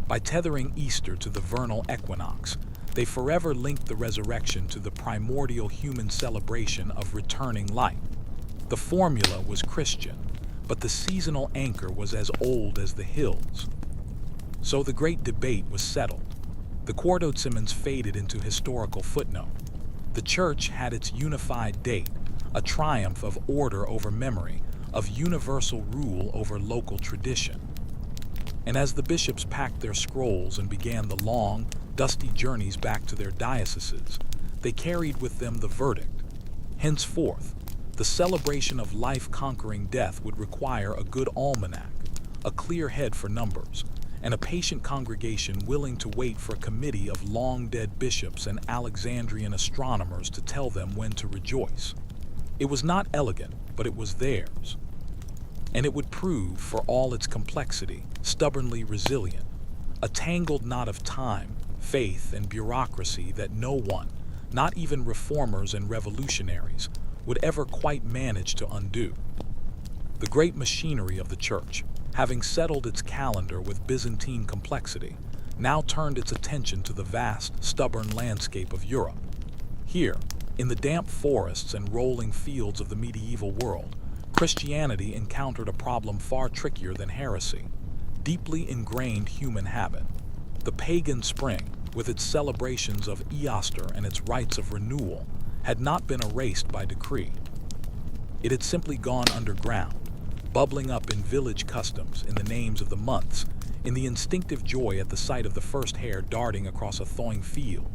[SPEAKER 1] By tethering Easter to the vernal equinox, they forever linked the resurrection to the primordial human celebration of returning light. The formula was Christian, but the seasonal anchor was as old as the hills. So the great debate was settled. The Quartodecimans faded into historical footnote. The Church had its unified date, a triumph of order over memory, of universal rule over local tradition. And as the bishops packed their scrolls and began the long, dusty journeys back to their dioceses, they carried with them the verdict. Henceforth, the celebration of life conquering death would require a good almanac, a clear head for numbers, and a patient congregation willing to wait for a committee of long-dead bishops and Alexandrian astronomers to tell them when to rejoice. It was not elegant, but it was theirs. And it would prove, for all its complexity, stubbornly resilient, a tangled knot of time, faith, and bureaucracy that no one, not even reformers and revolutionaries, would ever quite manage to undo. The great machinery of the Church, having settled its calendar with Byzantine complexity, now turned its attention to the vast, stubborn landscape of Europe. Here, in the damp forests and rolling fields of the medieval world, Christianity encountered a problem far trickier than heresy, deeply ingrained human habit. The pagan spring, with its celebrations of Easter and its rites of renewal, had not been erased by decree. It had simply gone underground, bubbling up in village customs, in the names of the months, in the instinctive joy at the sight of the first hare darting across a thawing field.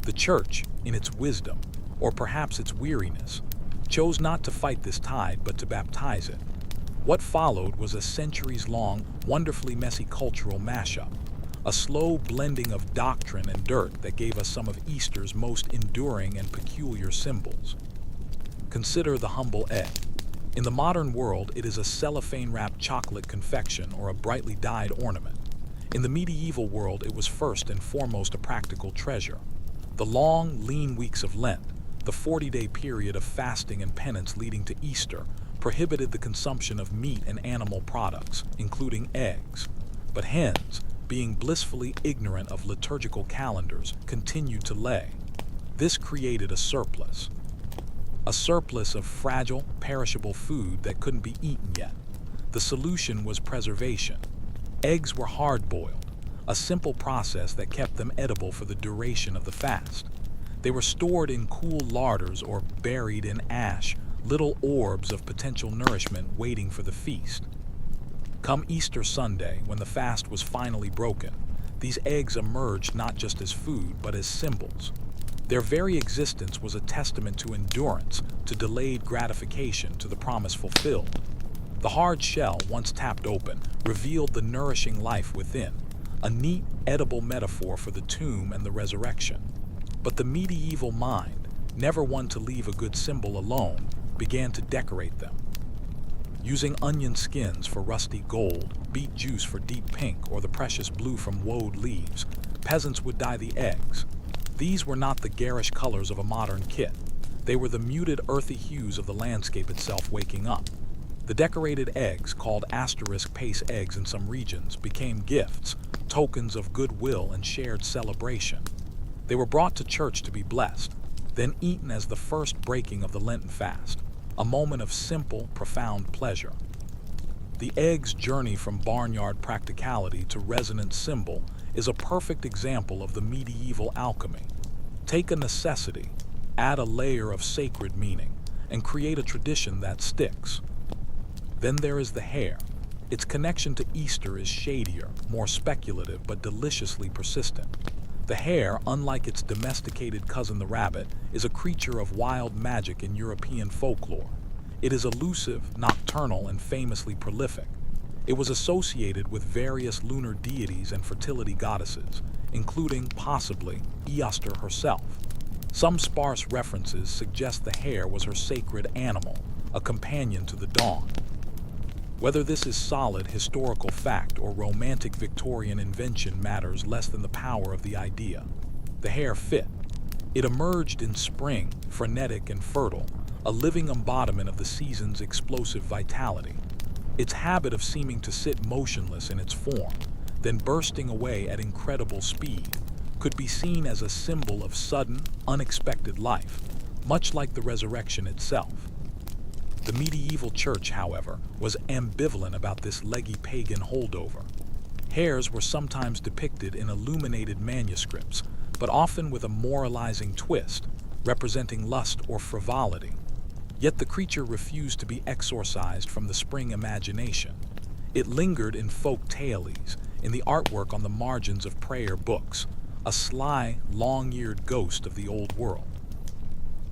[SPEAKER 1] The Church, in its wisdom, or perhaps its weariness, chose not to fight this tide but to baptize it. What followed was a centuries-long, wonderfully messy cultural mashup, a slow blending of doctrine and dirt that gave us some of Easter's most enduring and peculiar symbols. Consider the humble egg. In the modern world, it is a cellophane-wrapped chocolate confection or a brightly dyed ornament. In the medieval world, it was first and foremost a practical treasure. The long, lean weeks of Lent, the 40-day period of fasting and penance leading to Easter, prohibited the consumption of meat and animal products, including eggs. But hens, being blissfully ignorant of liturgical calendars, continued to lay. This created a surplus of fragile, perishable food that couldn't be eaten yet. The solution was preservation. Eggs were hard-boiled, a simple process that kept them edible for the duration of the fast. They were stored in cool larders or buried in ash, little orbs of potential nourishment waiting for the feast. Come Easter Sunday, when the fast was finally broken, these eggs emerged not just as food, but as symbols. Their very existence was a testament to endurance, to delayed gratification, to the promise fulfilled. The hard shell, once tapped open, revealed the nourishing life within, a neat, edible metaphor for the tomb and the resurrection. But the medieval mind, never one to leave a good symbol alone, began to decorate them. Using onion skins for rusty gold, beet juice for deep pink, or the precious blue from woad leaves, peasants would dye the eggs. These were not the garish colors of a modern kit. They were the muted, earthy hues of the landscape itself waking up. The decorated eggs, called asterisk pace eggs in some regions, became gifts, tokens of goodwill and shared celebration. They were brought to church to be blessed, then eaten as the first breaking of the Lenten fast, a moment of simple, profound pleasure. The egg's journey from barnyard practicality to resonant symbol is a perfect example of the medieval alchemy. Take a necessity, add a layer of sacred meaning, and create a tradition that sticks. Then there is the hare. Its connection to Easter is shadier, more speculative, but deliciously persistent. The hare, unlike its domesticated cousin the rabbit, is a creature of wild magic in European folklore. It is elusive, nocturnal, and famously prolific. It was associated with various lunar deities and fertility goddesses, including, possibly, Easter herself. Some sparse references suggest the hare was her sacred animal, a companion to the dawn. Whether this is solid historical fact or romantic Victorian invention matters less than the power of the idea. The hare fit. It emerged in spring, frenetic and fertile, a living embodiment of the season's explosive vitality. Its habit of seeming to sit motionless in its form, then bursting away at incredible speed, could be seen as a symbol of sudden, unexpected life, much like the resurrection itself. The medieval church, however, was ambivalent about this leggy pagan holdover. Hares were sometimes depicted in illuminated manuscripts, but often with a moralizing twist, representing lust or frivolity. Yet the creature refused to be exorcised from the spring imagination. It lingered in folk tales, in the artwork on the margins of prayer books, a sly, long-eared ghost of the old world.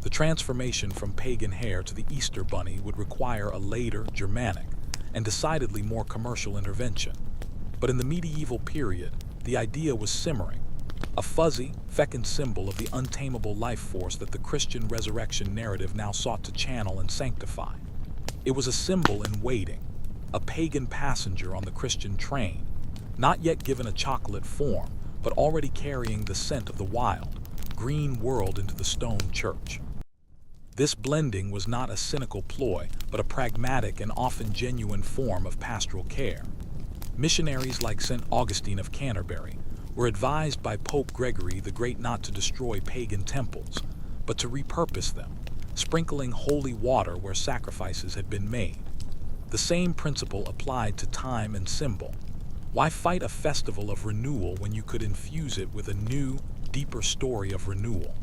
[SPEAKER 1] The transformation from pagan hare to the Easter bunny would require a later, Germanic, and decidedly more commercial intervention. But in the medieval period, the idea was simmering, a fuzzy, fecund symbol of the untamable life force that the Christian resurrection narrative now sought to channel and sanctify. It was a symbol in waiting, a pagan passenger on the Christian train, not yet given a chocolate form, but already carrying the scent of the wild, green world into the stone church. This blending was not a cynical ploy, but a pragmatic and often genuine form of pastoral care. Missionaries like St. Augustine of Canterbury were advised by Pope Gregory the Great not to destroy pagan temples, but to repurpose them, sprinkling holy water where sacrifices had been made. The same principle applied to time and symbol. Why fight a festival of renewal when you could infuse it with a new, deeper story of renewal?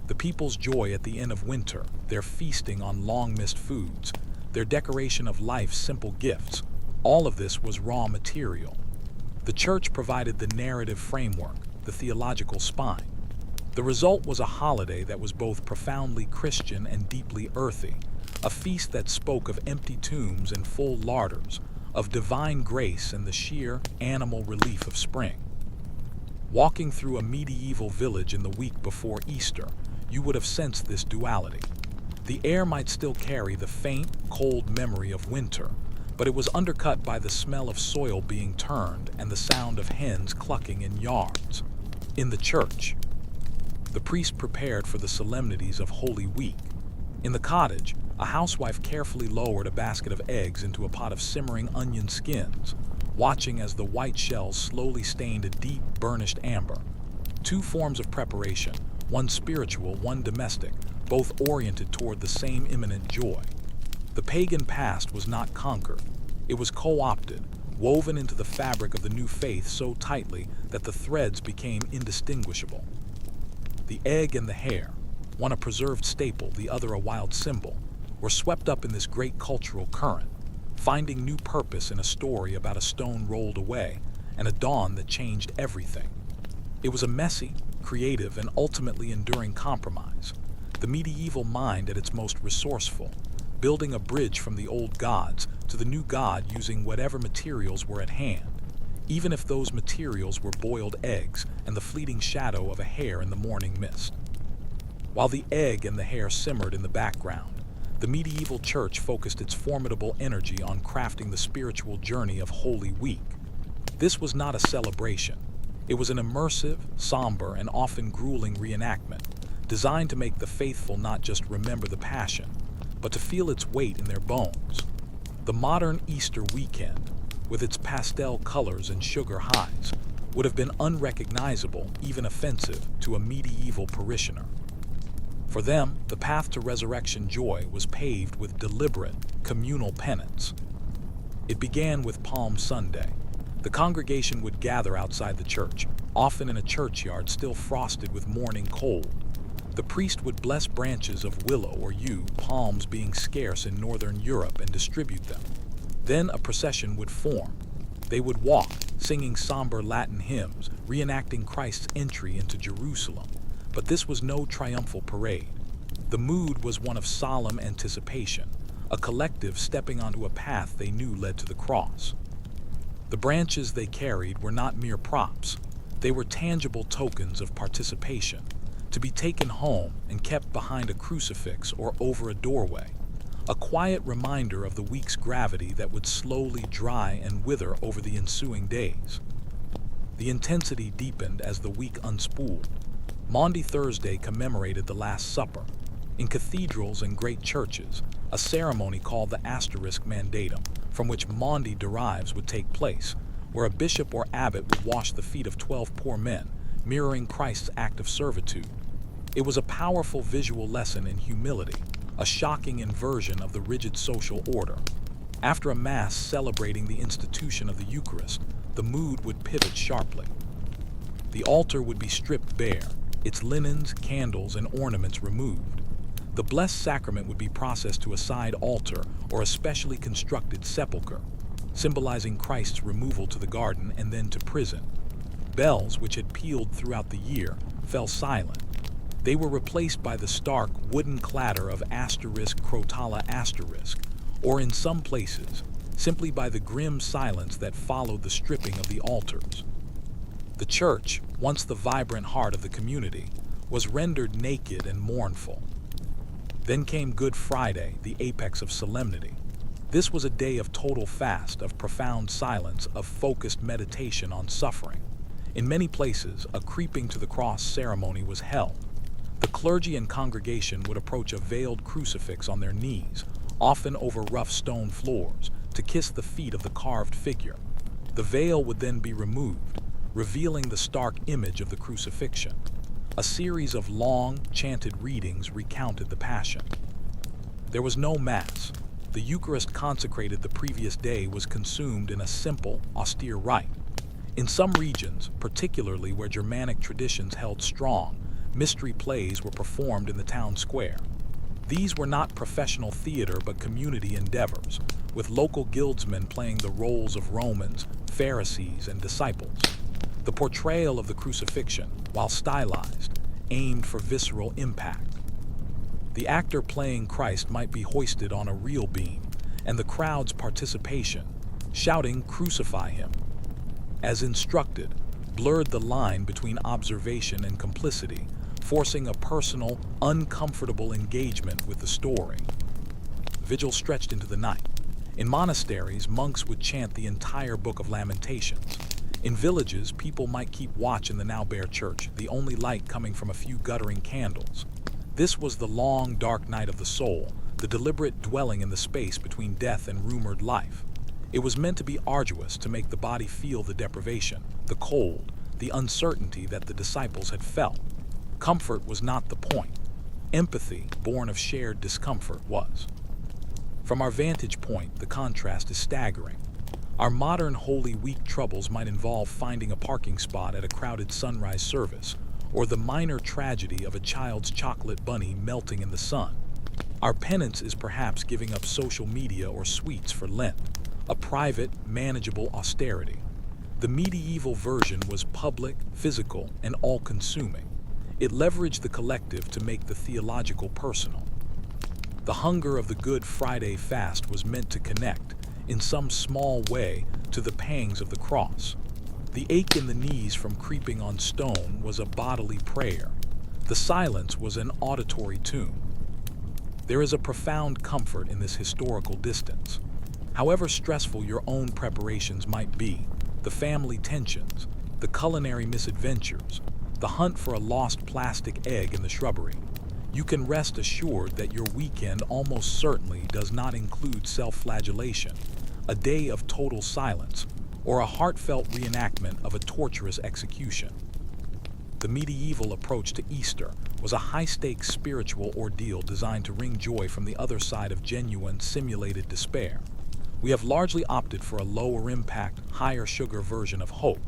[SPEAKER 1] The people's joy at the end of winter, their feasting on long-missed foods, their decoration of life's simple gifts, all of this was raw material. The church provided the narrative framework, the theological spine. The result was a holiday that was both profoundly Christian and deeply earthy, a feast that spoke of empty tombs and full larders, of divine grace and the sheer animal relief of spring. Walking through a medieval village in the week before Easter, you would have sensed this duality. The air might still carry the faint, cold memory of winter, but it was undercut by the smell of soil being turned and the sound of hens clucking in yards. In the church, the priest prepared for the solemnities of Holy Week. In the cottage, a housewife carefully lowered a basket of eggs into a pot of simmering onion skins, watching as the white shells slowly stained a deep, burnished amber. Two forms of preparation, one spiritual, one domestic, both oriented toward the same imminent joy. The pagan past was not conquered. It was co-opted, woven into the fabric of the new faith so tightly that the threads became indistinguishable. The egg and the hare, one a preserved staple, the other a wild symbol, were swept up in this great cultural current, finding new purpose in a story about a stone rolled away and a dawn that changed everything. It was a messy, creative, and ultimately enduring compromise, the medieval mind at its most resourceful, building a bridge from the old gods to the new god using whatever materials were at hand, even if those materials were boiled eggs and the fleeting shadow of a hare in the morning mist. While the egg and the hare simmered in the background, the medieval church focused its formidable energy on crafting the spiritual journey of Holy Week. This was not a celebration. It was an immersive, somber, and often grueling reenactment, designed to make the faithful not just remember the Passion, but to feel its weight in their bones. The modern Easter weekend, with its pastel colors and sugar highs, would have been unrecognizable, even offensive, to a medieval parishioner. For them, the path to resurrection joy was paved with deliberate, communal penance. It began with Palm Sunday. The congregation would gather outside the church, often in a churchyard still frosted with morning cold. The priest would bless branches of willow or yew, palms being scarce in northern Europe, and distribute them. Then a procession would form. They would walk, singing somber Latin hymns, reenacting Christ's entry into Jerusalem. But this was no triumphal parade. The mood was one of solemn anticipation, a collective stepping onto a path they knew led to the cross. The branches they carried were not mere props. They were tangible tokens of participation, to be taken home and kept behind a crucifix or over a doorway, a quiet reminder of the week's gravity that would slowly dry and wither over the ensuing days. The intensity deepened as the week unspooled. Maundy Thursday commemorated the Last Supper. In cathedrals and great churches, a ceremony called the Asterisk Mandatum, from which Maundy derives, would take place, where a bishop or abbot would wash the feet of 12 poor men, mirroring Christ's act of servitude. It was a powerful visual lesson in humility, a shocking inversion of the rigid social order. After a mass celebrating the institution of the Eucharist, the mood would pivot sharply. The altar would be stripped bare, its linens, candles, and ornaments removed. The blessed sacrament would be processed to a side altar or a specially constructed sepulchre, symbolizing Christ's removal to the garden and then to prison. Bells, which had pealed throughout the year, fell silent. They were replaced by the stark wooden clatter of asterisk crotala asterisk, or in some places, simply by the grim silence that followed the stripping of the altars. The church, once the vibrant heart of the community, was rendered naked and mournful. Then came Good Friday, the apex of solemnity. This was a day of total fast, of profound silence, of focused meditation on suffering. In many places, a creeping to the cross ceremony was held. The clergy and congregation would approach a veiled crucifix on their knees, often over rough stone floors, to kiss the feet of the carved figure. The veil would then be removed, revealing the stark image of the crucifixion. A series of long, chanted readings recounted the Passion. There was no Mass. The Eucharist consecrated the previous day was consumed in a simple, austere rite. In some regions, particularly where Germanic traditions held strong, mystery plays were performed in the town square. These were not professional theater but community endeavors, with local guildsmen playing the roles of Romans, Pharisees, and disciples. The portrayal of the crucifixion, while stylized, aimed for visceral impact. The actor playing Christ might be hoisted on a real beam, and the crowd's participation, shouting, "Crucify him," as instructed, blurred the line between observation and complicity, forcing a personal, uncomfortable engagement with the story. Vigil stretched into the night. In monasteries, monks would chant the entire Book of Lamentations. In villages, people might keep watch in the now bare church, the only light coming from a few guttering candles. This was the long, dark night of the soul, the deliberate dwelling in the space between death and rumored life. It was meant to be arduous, to make the body feel the deprivation, the cold, the uncertainty that the disciples had felt. Comfort was not the point. Empathy, born of shared discomfort, was. From our vantage point, the contrast is staggering. Our modern Holy Week troubles might involve finding a parking spot at a crowded sunrise service, or the minor tragedy of a child's chocolate bunny melting in the sun. Our penance is perhaps giving up social media or sweets for Lent, a private, manageable austerity. The medieval version was public, physical, and all-consuming. It leveraged the collective to make the theological personal. The hunger of the Good Friday fast was meant to connect, in some small way, to the pangs of the cross. The ache in the knees from creeping on stone was a bodily prayer. The silence was an auditory tune. There is a profound comfort in this historical distance. However stressful your own preparations might be, the family tensions, the culinary misadventures, the hunt for a lost plastic egg in the shrubbery, you can rest assured that your weekend almost certainly does not include self-flagellation, a day of total silence, or a heartfelt reenactment of a torturous execution. The medieval approach to Easter was a high-stakes spiritual ordeal designed to wring joy from the other side of genuine, simulated despair. We have largely opted for a lower-impact, higher-sugar version of hope.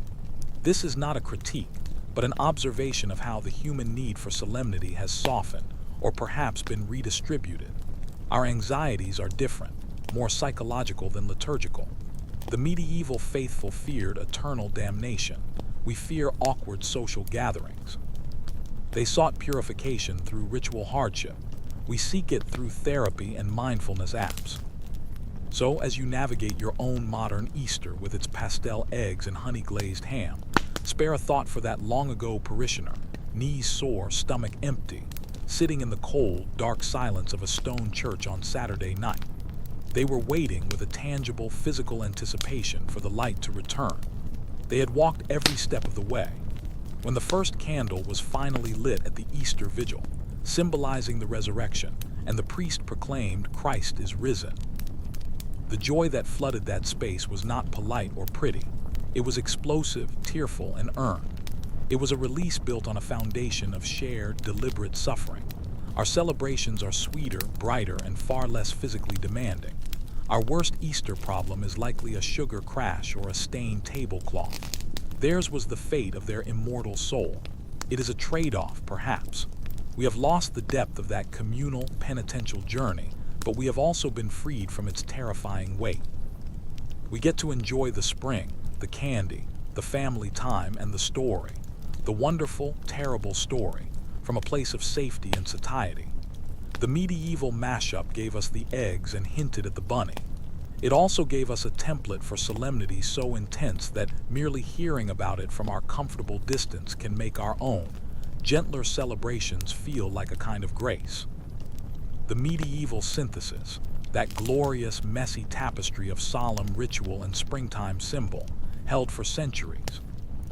[SPEAKER 1] This is not a critique, but an observation of how the human need for solemnity has softened, or perhaps been redistributed. Our anxieties are different, more psychological than liturgical. The medieval faithful feared eternal damnation. We fear awkward social gatherings. They sought purification through ritual hardship. We seek it through therapy and mindfulness apps. So, as you navigate your own modern Easter with its pastel eggs and honey-glazed ham, spare a thought for that long-ago parishioner, knees sore, stomach empty, sitting in the cold, dark silence of a stone church on Saturday night. They were waiting with a tangible, physical anticipation for the light to return. They had walked every step of the way. When the first candle was finally lit at the Easter vigil, symbolizing the resurrection, and the priest proclaimed, "Christ is risen," the joy that flooded that space was not polite or pretty. It was explosive, tearful, and earned. It was a release built on a foundation of shared, deliberate suffering. Our celebrations are sweeter, brighter, and far less physically demanding. Our worst Easter problem is likely a sugar crash or a stained tablecloth. Theirs was the fate of their immortal soul. It is a trade-off, perhaps. We have lost the depth of that communal, penitential journey, but we have also been freed from its terrifying weight. We get to enjoy the spring, the candy, the family time, and the story. The wonderful, terrible story, from a place of safety and satiety. The medieval mashup gave us the eggs and hinted at the bunny. It also gave us a template for solemnity so intense that merely hearing about it from our comfortable distance can make our own, gentler celebrations feel like a kind of grace. The medieval synthesis, that glorious, messy tapestry of solemn ritual and springtime symbol, held for centuries.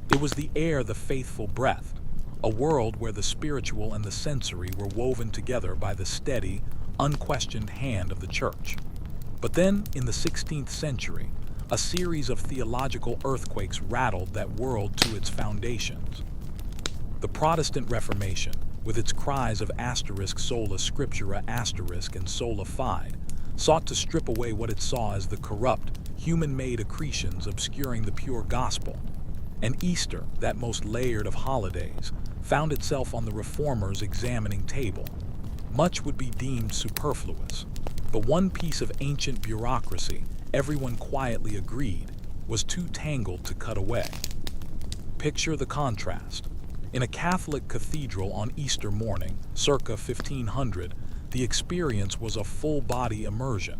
[SPEAKER 1] It was the air the faithful breathed, a world where the spiritual and the sensory were woven together by the steady, unquestioned hand of the church. But then, in the 16th century, a series of theological earthquakes rattled that world to its foundations. The Protestant Reformation, with its cries of asterisk sola scriptura asterisk and sola fide, sought to strip away what it saw as the corrupt, human-made accretions obscuring the pure gospel. And Easter, that most layered of holidays, found itself on the reformers' examining table. Much would be deemed superfluous, but one piece of ancient bureaucracy, everyone quietly agreed, was too tangled to cut away. Picture the contrast. In a Catholic cathedral on Easter morning, circa 1500, the experience was a full-body immersion.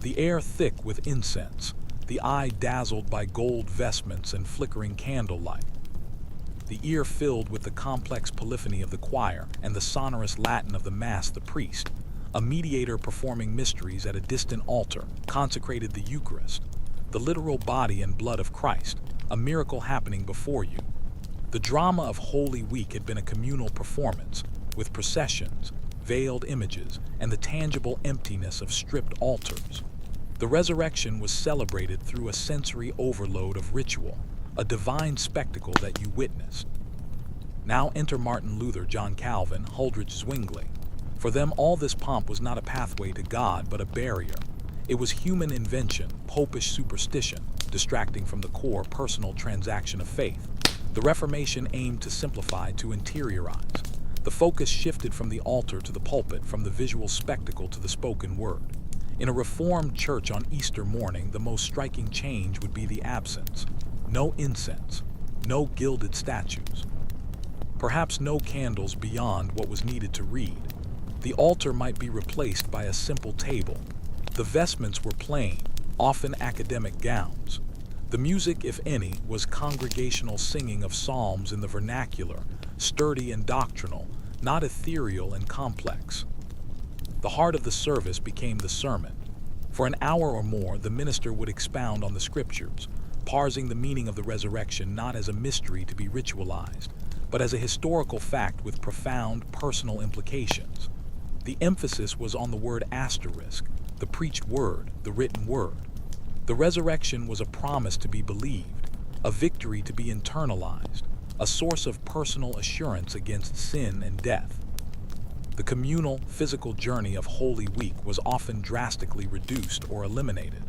[SPEAKER 1] The air thick with incense, the eye dazzled by gold vestments and flickering candlelight. The ear filled with the complex polyphony of the choir and the sonorous Latin of the Mass. The priest, a mediator performing mysteries at a distant altar, consecrated the Eucharist, the literal body and blood of Christ, a miracle happening before you. The drama of Holy Week had been a communal performance, with processions, veiled images, and the tangible emptiness of stripped altars. The resurrection was celebrated through a sensory overload of ritual, a divine spectacle that you witnessed. Now enter Martin Luther, John Calvin, Huldrych Zwingli. For them, all this pomp was not a pathway to God, but a barrier. It was human invention, popish superstition, distracting from the core personal transaction of faith. The Reformation aimed to simplify, to interiorize. The focus shifted from the altar to the pulpit, from the visual spectacle to the spoken word. In a Reformed church on Easter morning, the most striking change would be the absence. No incense, no gilded statues, perhaps no candles beyond what was needed to read. The altar might be replaced by a simple table. The vestments were plain, often academic gowns. The music, if any, was congregational singing of psalms in the vernacular, sturdy and doctrinal, not ethereal and complex. The heart of the service became the sermon. For an hour or more, the minister would expound on the scriptures, parsing the meaning of the resurrection not as a mystery to be ritualized, but as a historical fact with profound personal implications. The emphasis was on the word asterisk, the preached word, the written word. The resurrection was a promise to be believed, a victory to be internalized, a source of personal assurance against sin and death. The communal, physical journey of Holy Week was often drastically reduced or eliminated.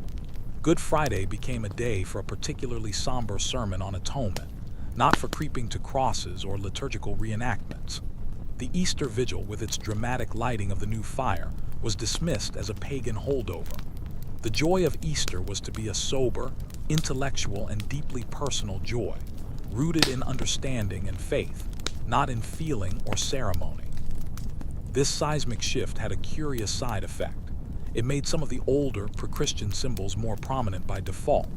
[SPEAKER 1] Good Friday became a day for a particularly somber sermon on atonement, not for creeping to crosses or liturgical reenactments. The Easter Vigil, with its dramatic lighting of the new fire, was dismissed as a pagan holdover. The joy of Easter was to be a sober, intellectual, and deeply personal joy, rooted in understanding and faith, not in feeling or ceremony. This seismic shift had a curious side effect. It made some of the older, pre-Christian symbols more prominent by default.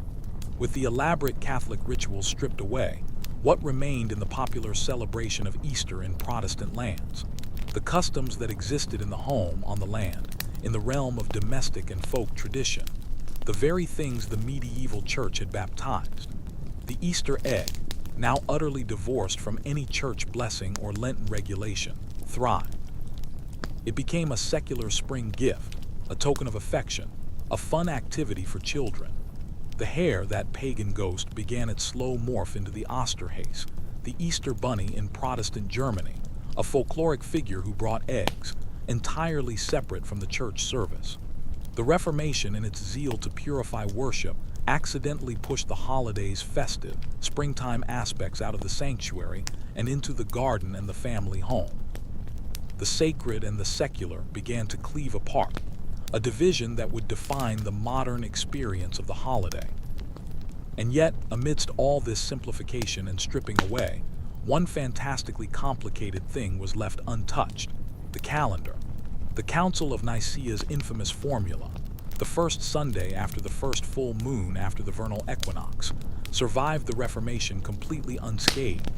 [SPEAKER 1] With the elaborate Catholic rituals stripped away, what remained in the popular celebration of Easter in Protestant lands? The customs that existed in the home, on the land, in the realm of domestic and folk tradition. The very things the medieval church had baptized. The Easter egg, now utterly divorced from any church blessing or Lenten regulation, thrived. It became a secular spring gift, a token of affection, a fun activity for children. The hare, that pagan ghost, began its slow morph into the Osterhase, the Easter bunny in Protestant Germany, a folkloric figure who brought eggs, entirely separate from the church service. The Reformation, in its zeal to purify worship, accidentally pushed the holiday's festive, springtime aspects out of the sanctuary and into the garden and the family home. The sacred and the secular began to cleave apart, a division that would define the modern experience of the holiday. And yet, amidst all this simplification and stripping away, one fantastically complicated thing was left untouched: the calendar. The Council of Nicaea's infamous formula, the first Sunday after the first full moon after the vernal equinox, survived the Reformation completely unscathed.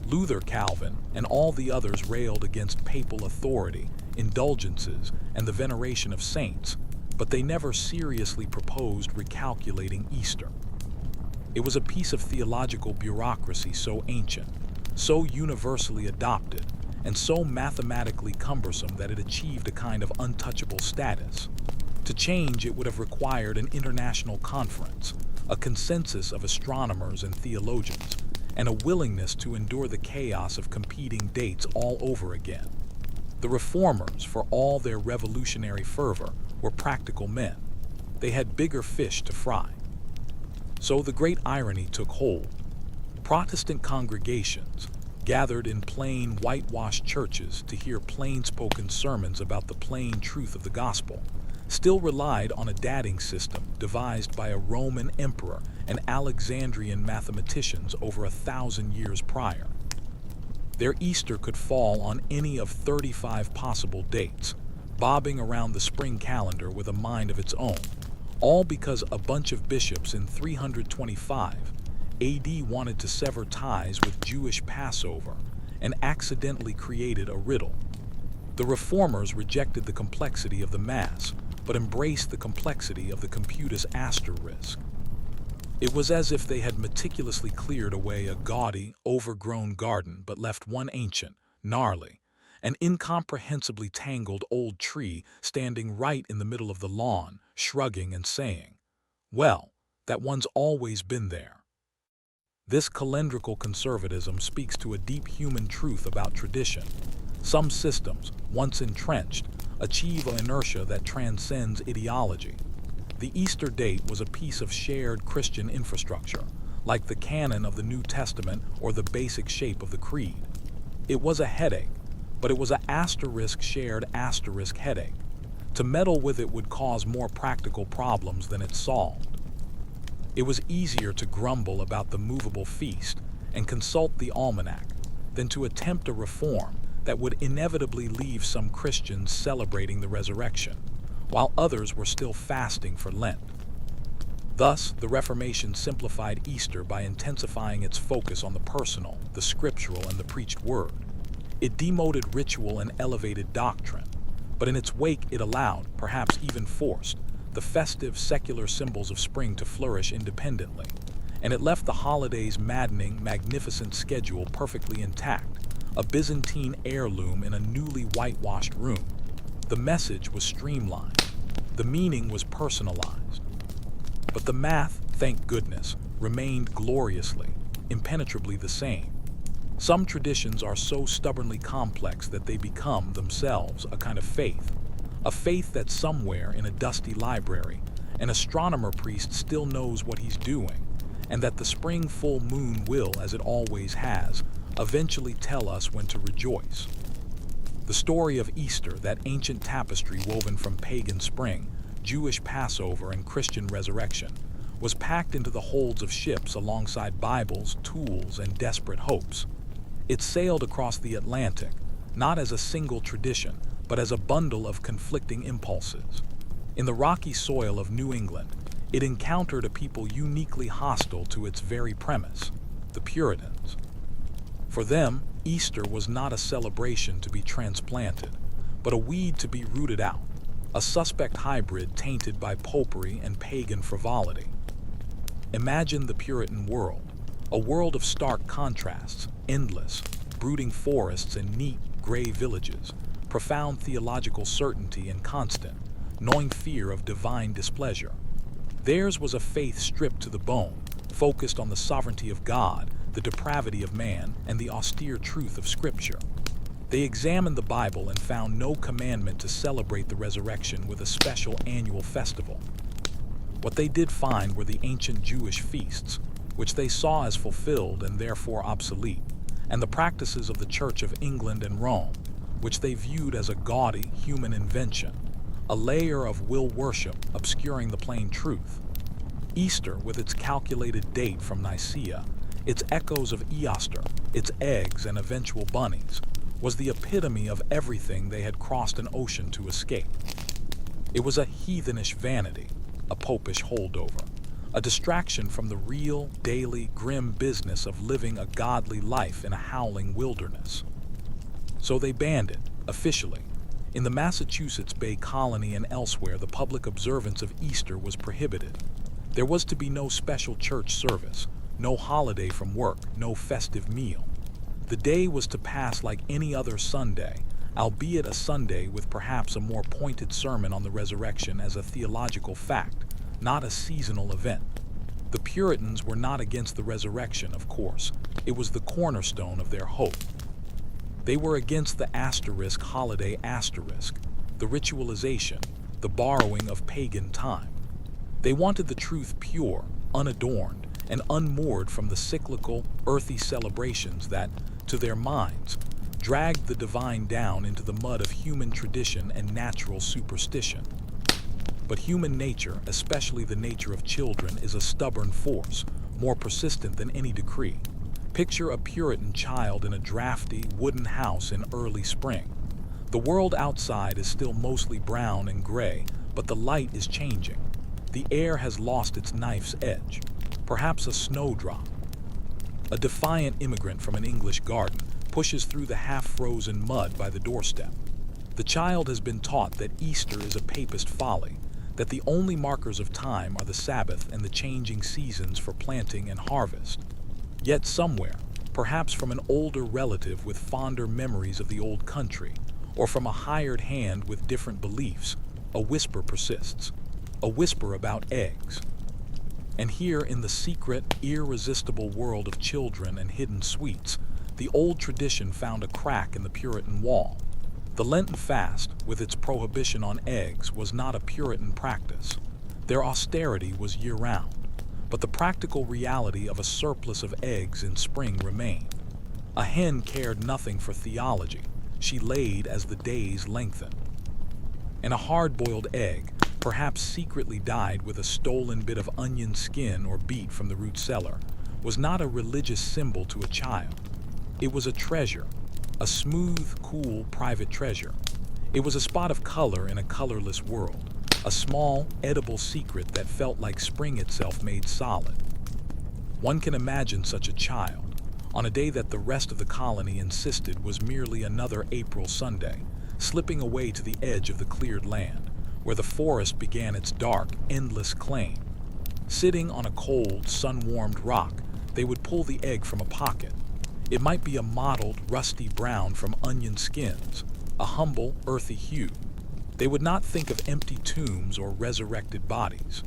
[SPEAKER 1] Luther, Calvin, and all the others railed against papal authority, indulgences, and the veneration of saints, but they never seriously proposed recalculating Easter. It was a piece of theological bureaucracy so ancient, so universally adopted, and so mathematically cumbersome that it achieved a kind of untouchable status. To change, it would have required an international conference, a consensus of astronomers and theologians, and a willingness to endure the chaos of competing dates all over again. The reformers, for all their revolutionary fervor, were practical men. They had bigger fish to fry. So the great irony took hold. Protestant congregations, gathered in plain, whitewashed churches to hear plain-spoken sermons about the plain truth of the gospel, still relied on a dating system devised by a Roman emperor and Alexandrian mathematicians over 1,000 years prior. Their Easter could fall on any of 35 possible dates, bobbing around the spring calendar with a mind of its own, all because a bunch of bishops in 325 AD wanted to sever ties with Jewish Passover and accidentally created a riddle. The reformers rejected the complexity of the Mass, but embraced the complexity of the computus asterisk. It was as if they had meticulously cleared away a gaudy, overgrown garden but left one ancient, gnarly, an incomprehensibly tangled old tree standing right in the middle of the lawn, shrugging and saying, "Well, that one's always been there." This calendrical conservatism speaks to a deep human truth about tradition. Some systems, once entrenched, achieve an inertia that transcends ideology. The Easter date was a piece of shared Christian infrastructure, like the canon of the New Testament or the basic shape of the creed. It was a headache, but it was an shared headache. To meddle with it would cause more practical problems than it solved. It was easier to grumble about the movable feast and consult the almanac than to attempt a reform that would inevitably leave some Christians celebrating the resurrection, while others were still fasting for Lent. Thus, the Reformation simplified Easter by intensifying its focus on the personal, the scriptural, and the preached word. It demoted ritual and elevated doctrine, but in its wake it allowed, perhaps even forced, the festive secular symbols of spring to flourish independently, and it left the holiday's maddening, magnificent schedule perfectly intact, a Byzantine heirloom in a newly whitewashed room. The message was streamlined. The meaning was personalized. But the math, thank goodness, remained gloriously, impenetrably the same. Some traditions are so stubbornly complex that they become themselves a kind of faith. A faith that somewhere in a dusty library, an astronomer priest still knows what he's doing, and that the spring full moon will, as it always has, eventually tell us when to rejoice. The story of Easter, that ancient tapestry woven from pagan spring, Jewish Passover, and Christian resurrection, was packed into the holds of ships alongside Bibles, tools, and desperate hopes. It sailed across the Atlantic, not as a single tradition, but as a bundle of conflicting impulses. In the rocky soil of New England, it encountered a people uniquely hostile to its very premise, the Puritans. For them, Easter was not a celebration to be transplanted, but a weed to be rooted out, a suspect hybrid tainted by popery and pagan frivolity. Imagine the Puritan world, a world of stark contrasts, endless, brooding forests and neat, gray villages, profound theological certainty and constant, gnawing fear of divine displeasure. Theirs was a faith stripped to the bone, focused on the sovereignty of God, the depravity of man, and the austere truth of Scripture. They examined the Bible and found no commandment to celebrate the resurrection with a special annual festival. What they did find were the ancient Jewish feasts, which they saw as fulfilled and therefore obsolete, and the practices of the Church of England and Rome, which they viewed as a gaudy human invention, a layer of will worship obscuring the plain truth. Easter, with its calculated date from Nicaea, its echoes of Easter, its eggs and eventual bunnies, was the epitome of everything they had crossed an ocean to escape. It was a heathenish vanity, a popish holdover, a distraction from the real, daily, grim business of living a godly life in a howling wilderness. So they banned it, officially. In the Massachusetts Bay Colony and elsewhere, the public observance of Easter was prohibited. There was to be no special church service, no holiday from work, no festive meal. The day was to pass like any other Sunday, albeit a Sunday with perhaps a more pointed sermon on the resurrection as a theological fact, not a seasonal event. The Puritans were not against the resurrection, of course. It was the cornerstone of their hope. They were against the holiday, the ritualization, the borrowing of pagan time. They wanted the truth pure, unadorned, and unmoored from the cyclical, earthy celebrations that, to their minds, dragged the divine down into the mud of human tradition and natural superstition. But human nature, especially the nature of children, is a stubborn force, more persistent than any decree. Picture a Puritan child in a drafty, wooden house in early spring. The world outside is still mostly brown and gray, but the light is changing. The air has lost its knife's edge, perhaps a snowdrop. A defiant immigrant from an English garden pushes through the half-frozen mud by the doorstep. The child has been taught that Easter is a papist folly, that the only markers of time are the Sabbath and the changing seasons for planting and harvest. Yet somewhere, perhaps from an older relative with fonder memories of the old country, or from a hired hand with different beliefs, a whisper persists, a whisper about eggs. And here in the secret, irresistible world of children and hidden sweets, the old tradition found a crack in the Puritan wall. The Lenten fast, with its prohibition on eggs, was not a Puritan practice. Their austerity was year-round, but the practical reality of a surplus of eggs in spring remained. A hen cared nothing for theology. She laid as the days lengthened. And a hard-boiled egg, perhaps secretly dyed with a stolen bit of onion skin or beet from the root cellar, was not a religious symbol to a child. It was a treasure, a smooth, cool, private treasure. It was a spot of color in a colorless world, a small, edible secret that felt like spring itself made solid. One can imagine such a child, on a day that the rest of the colony insisted was merely another April Sunday, slipping away to the edge of the cleared land, where the forest began its dark, endless claim. Sitting on a cold, sun-warmed rock, they would pull the egg from a pocket. It might be a mottled, rusty brown from onion skins, a humble, earthy hue. They would not think of empty tombs or resurrected bodies.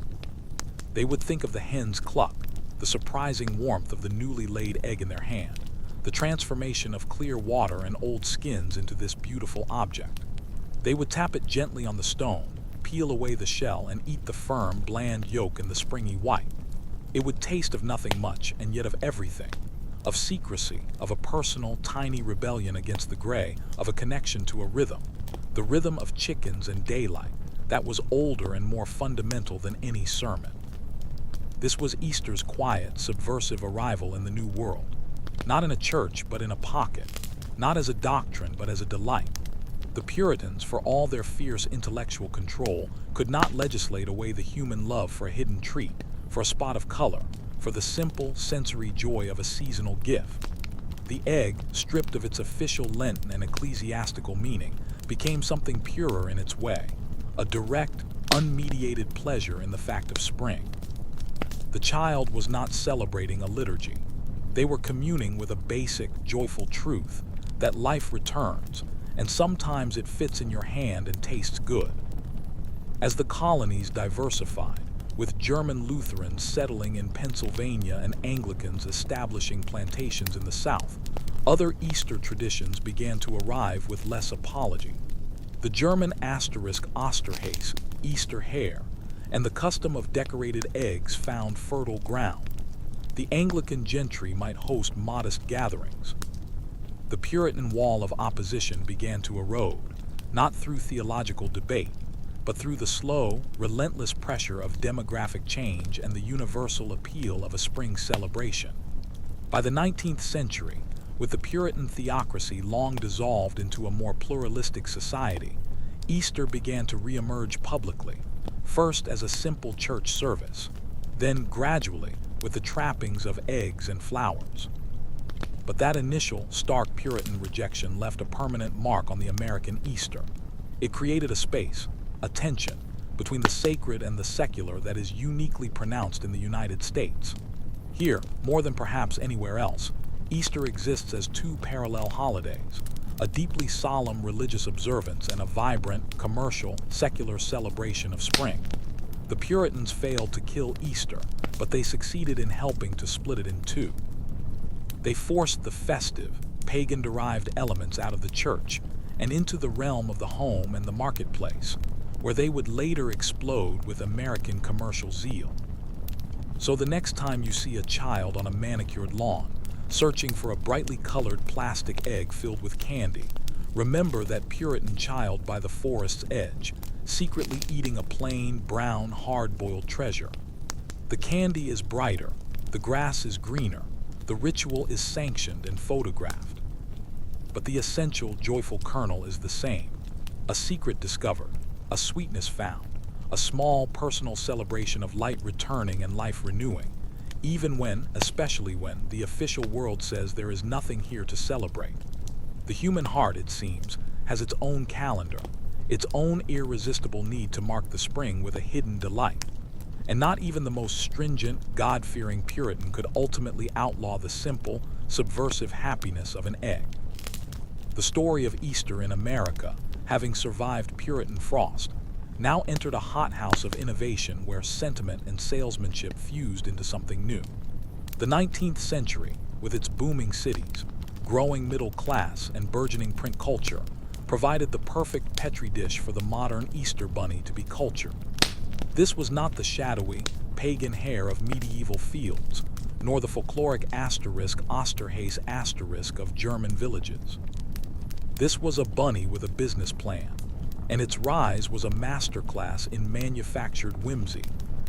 [SPEAKER 1] They would think of the hen's cluck, the surprising warmth of the newly laid egg in their hand, the transformation of clear water and old skins into this beautiful object. They would tap it gently on the stone, peel away the shell, and eat the firm, bland yolk in the springy white. It would taste of nothing much, and yet of everything. Of secrecy, of a personal, tiny rebellion against the gray, of a connection to a rhythm, the rhythm of chickens and daylight, that was older and more fundamental than any sermon. This was Easter's quiet, subversive arrival in the New World, not in a church, but in a pocket, not as a doctrine, but as a delight. The Puritans, for all their fierce intellectual control, could not legislate away the human love for a hidden treat, for a spot of color, for the simple, sensory joy of a seasonal gift. The egg, stripped of its official Lenten and ecclesiastical meaning, became something purer in its way, a direct, unmediated pleasure in the fact of spring. The child was not celebrating a liturgy. They were communing with a basic, joyful truth that life returns, and sometimes it fits in your hand and tastes good. As the colonies diversified, with German Lutherans settling in Pennsylvania and Anglicans establishing plantations in the South, other Easter traditions began to arrive with less apology. The German asterisk Osterhase, Easter hare, and the custom of decorated eggs found fertile ground. The Anglican gentry might host modest gatherings. The Puritan wall of opposition began to erode, not through theological debate, but through the slow, relentless pressure of demographic change and the universal appeal of a spring celebration. By the 19th century, with the Puritan theocracy long dissolved into a more pluralistic society, Easter began to reemerge publicly, first as a simple church service, then gradually with the trappings of eggs and flowers. But that initial, stark Puritan rejection left a permanent mark on the American Easter. It created a space, a tension, between the sacred and the secular that is uniquely pronounced in the United States. Here, more than perhaps anywhere else, Easter exists as two parallel holidays, a deeply solemn religious observance and a vibrant, commercial, secular celebration of spring. The Puritans failed to kill Easter, but they succeeded in helping to split it in two. They forced the festive, pagan-derived elements out of the church and into the realm of the home and the marketplace, where they would later explode with American commercial zeal. So the next time you see a child on a manicured lawn, searching for a brightly colored plastic egg filled with candy, remember that Puritan child by the forest's edge, secretly eating a plain, brown, hard-boiled treasure. The candy is brighter, the grass is greener, the ritual is sanctioned and photographed. But the essential, joyful kernel is the same, a secret discovered, a sweetness found, a small personal celebration of light returning and life renewing, even when, especially when, the official world says there is nothing here to celebrate. The human heart, it seems, has its own calendar, its own irresistible need to mark the spring with a hidden delight. And not even the most stringent, God-fearing Puritan could ultimately outlaw the simple, subversive happiness of an egg. The story of Easter in America, having survived Puritan frost, now entered a hothouse of innovation where sentiment and salesmanship fused into something new. The 19th century, with its booming cities, growing middle class, and burgeoning print culture, provided the perfect petri dish for the modern Easter bunny to be cultured. This was not the shadowy, pagan hare of medieval fields, nor the folkloric Osterhase asterisk of German villages. This was a bunny with a business plan, and its rise was a masterclass in manufactured whimsy,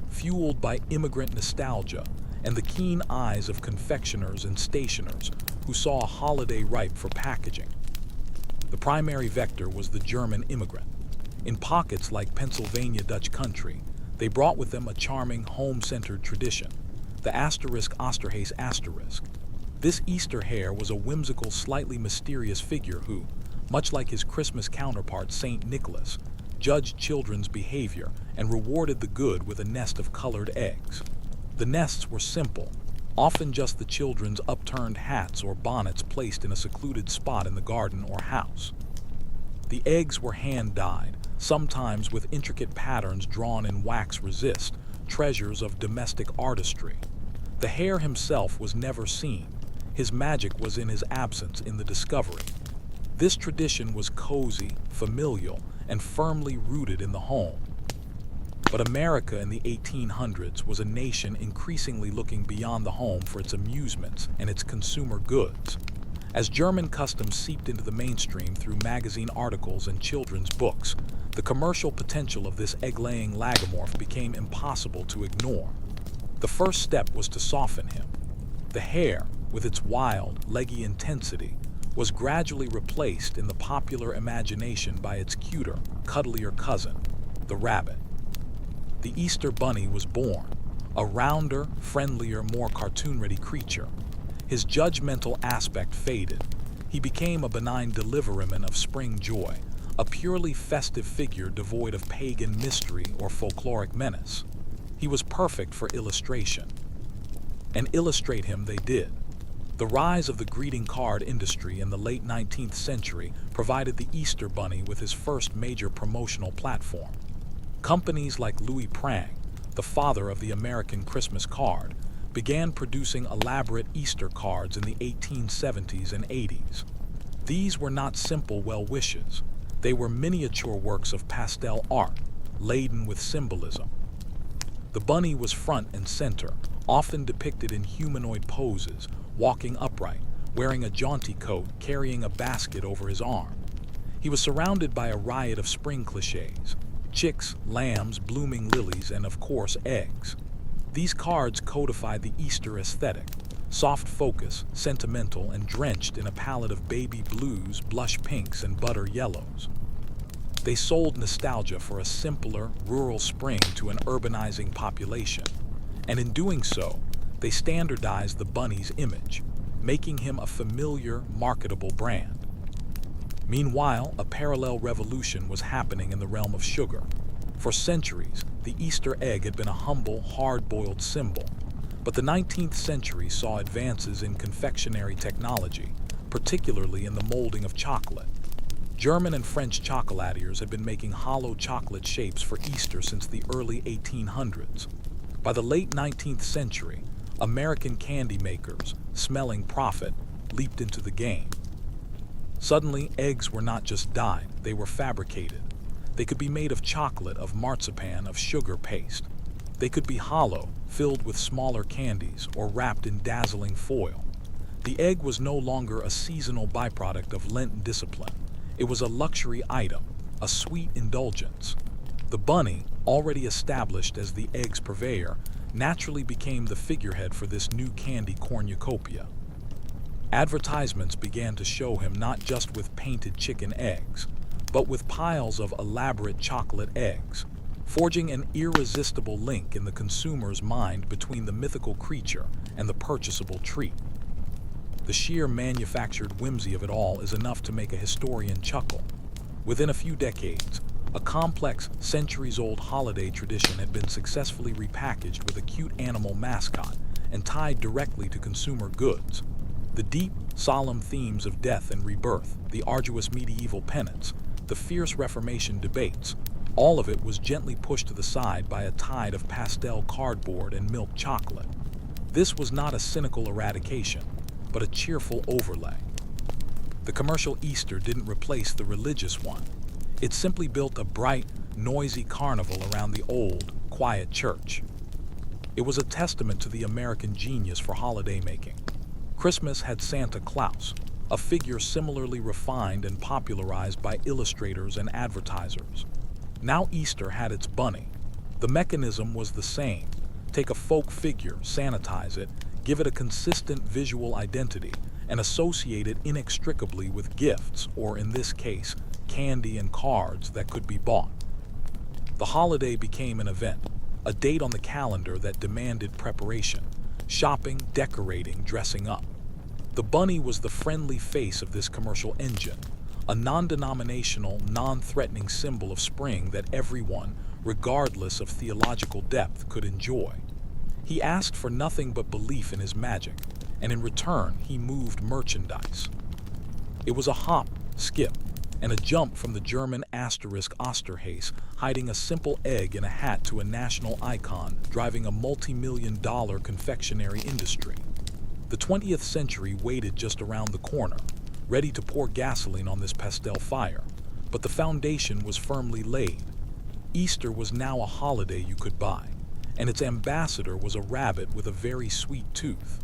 [SPEAKER 1] fueled by immigrant nostalgia and the keen eyes of confectioners and stationers who saw a holiday ripe for packaging. The primary vector was the German immigrant. In pockets like Pennsylvania Dutch country, they brought with them a charming home-centered tradition, the Osterhase asterisk. This Easter hare was a whimsical, slightly mysterious figure who, much like his Christmas counterpart Saint Nicholas, judged children's behavior and rewarded the good with a nest of colored eggs. The nests were simple, often just the children's upturned hats or bonnets placed in a secluded spot in the garden or house. The eggs were hand-dyed, sometimes with intricate patterns drawn in wax resist, treasures of domestic artistry. The hare himself was never seen. His magic was in his absence in the discovery. This tradition was cozy, familial, and firmly rooted in the home. But America in the 1800s was a nation increasingly looking beyond the home for its amusements and its consumer goods. As German customs seeped into the mainstream through magazine articles and children's books, the commercial potential of this egg-laying lagomorph became impossible to ignore. The first step was to soften him. The hare, with its wild, leggy intensity, was gradually replaced in the popular imagination by its cuter, cuddlier cousin, the rabbit. The Easter bunny was born, a rounder, friendlier, more cartoon-ready creature. His judgmental aspect faded. He became a benign deliveryman of spring joy, a purely festive figure devoid of pagan mystery or folkloric menace. He was perfect for illustration. And illustrate him they did. The rise of the greeting card industry in the late 19th century provided the Easter bunny with his first major promotional platform. Companies like Louis Prang, the father of the American Christmas card, began producing elaborate Easter cards in the 1870s and 80s. These were not simple well-wishes. They were miniature works of pastel art, laden with symbolism. The bunny was front and center, often depicted in humanoid poses, walking upright, wearing a jaunty coat, carrying a basket over his arm. He was surrounded by a riot of spring cliches: chicks, lambs, blooming lilies, and of course, eggs. These cards codified the Easter aesthetic, soft focus, sentimental, and drenched in a palette of baby blues, blush pinks, and butter yellows. They sold nostalgia for a simpler, rural spring to an urbanizing population, and in doing so, they standardized the bunny's image, making him a familiar, marketable brand. Meanwhile, a parallel revolution was happening in the realm of sugar. For centuries, the Easter egg had been a humble, hard-boiled symbol, but the 19th century saw advances in confectionery technology, particularly in the molding of chocolate. German and French chocolatiers had been making hollow chocolate shapes for Easter since the early 1800s. By the late 19th century, American candy makers, smelling profit, leaped into the game. Suddenly, eggs were not just dyed, they were fabricated. They could be made of chocolate, of marzipan, of sugar paste. They could be hollow, filled with smaller candies, or wrapped in dazzling foil. The egg was no longer a seasonal byproduct of Lenten discipline. It was a luxury item, a sweet indulgence. The bunny, already established as the egg's purveyor, naturally became the figurehead for this new candy cornucopia. Advertisements began to show him not just with painted chicken eggs, but with piles of elaborate chocolate eggs, forging an irresistible link in the consumer's mind between the mythical creature and the purchasable treat. The sheer manufactured whimsy of it all is enough to make a historian chuckle. Within a few decades, a complex, centuries-old holiday tradition had been successfully repackaged with a cute animal mascot and tied directly to consumer goods. The deep, solemn themes of death and rebirth, the arduous medieval penance, the fierce Reformation debates, all of it was gently pushed to the side by a tide of pastel cardboard and milk chocolate. This was not a cynical eradication, but a cheerful overlay. The commercial Easter didn't replace the religious one. It simply built a bright, noisy carnival around the old, quiet church. It was a testament to the American genius for holiday making. Christmas had Santa Claus, a figure similarly refined and popularized by illustrators and advertisers. Now Easter had its bunny. The mechanism was the same. Take a folk figure, sanitize it, give it a consistent visual identity, and associate it inextricably with gifts, or in this case, candy and cards that could be bought. The holiday became an event, a date on the calendar that demanded preparation, shopping, decorating, dressing up. The bunny was the friendly face of this commercial engine, a non-denominational, non-threatening symbol of spring that everyone, regardless of theological depth, could enjoy. He asked for nothing but belief in his magic, and in return, he moved merchandise. It was a hop, skip, and a jump from the German asterisk Osterhase, hiding a simple egg in a hat, to a national icon driving a multi-million-dollar confectionery industry. The 20th century waited just around the corner, ready to pour gasoline on this pastel fire, but the foundation was firmly laid. Easter was now a holiday you could buy, and its ambassador was a rabbit with a very sweet tooth.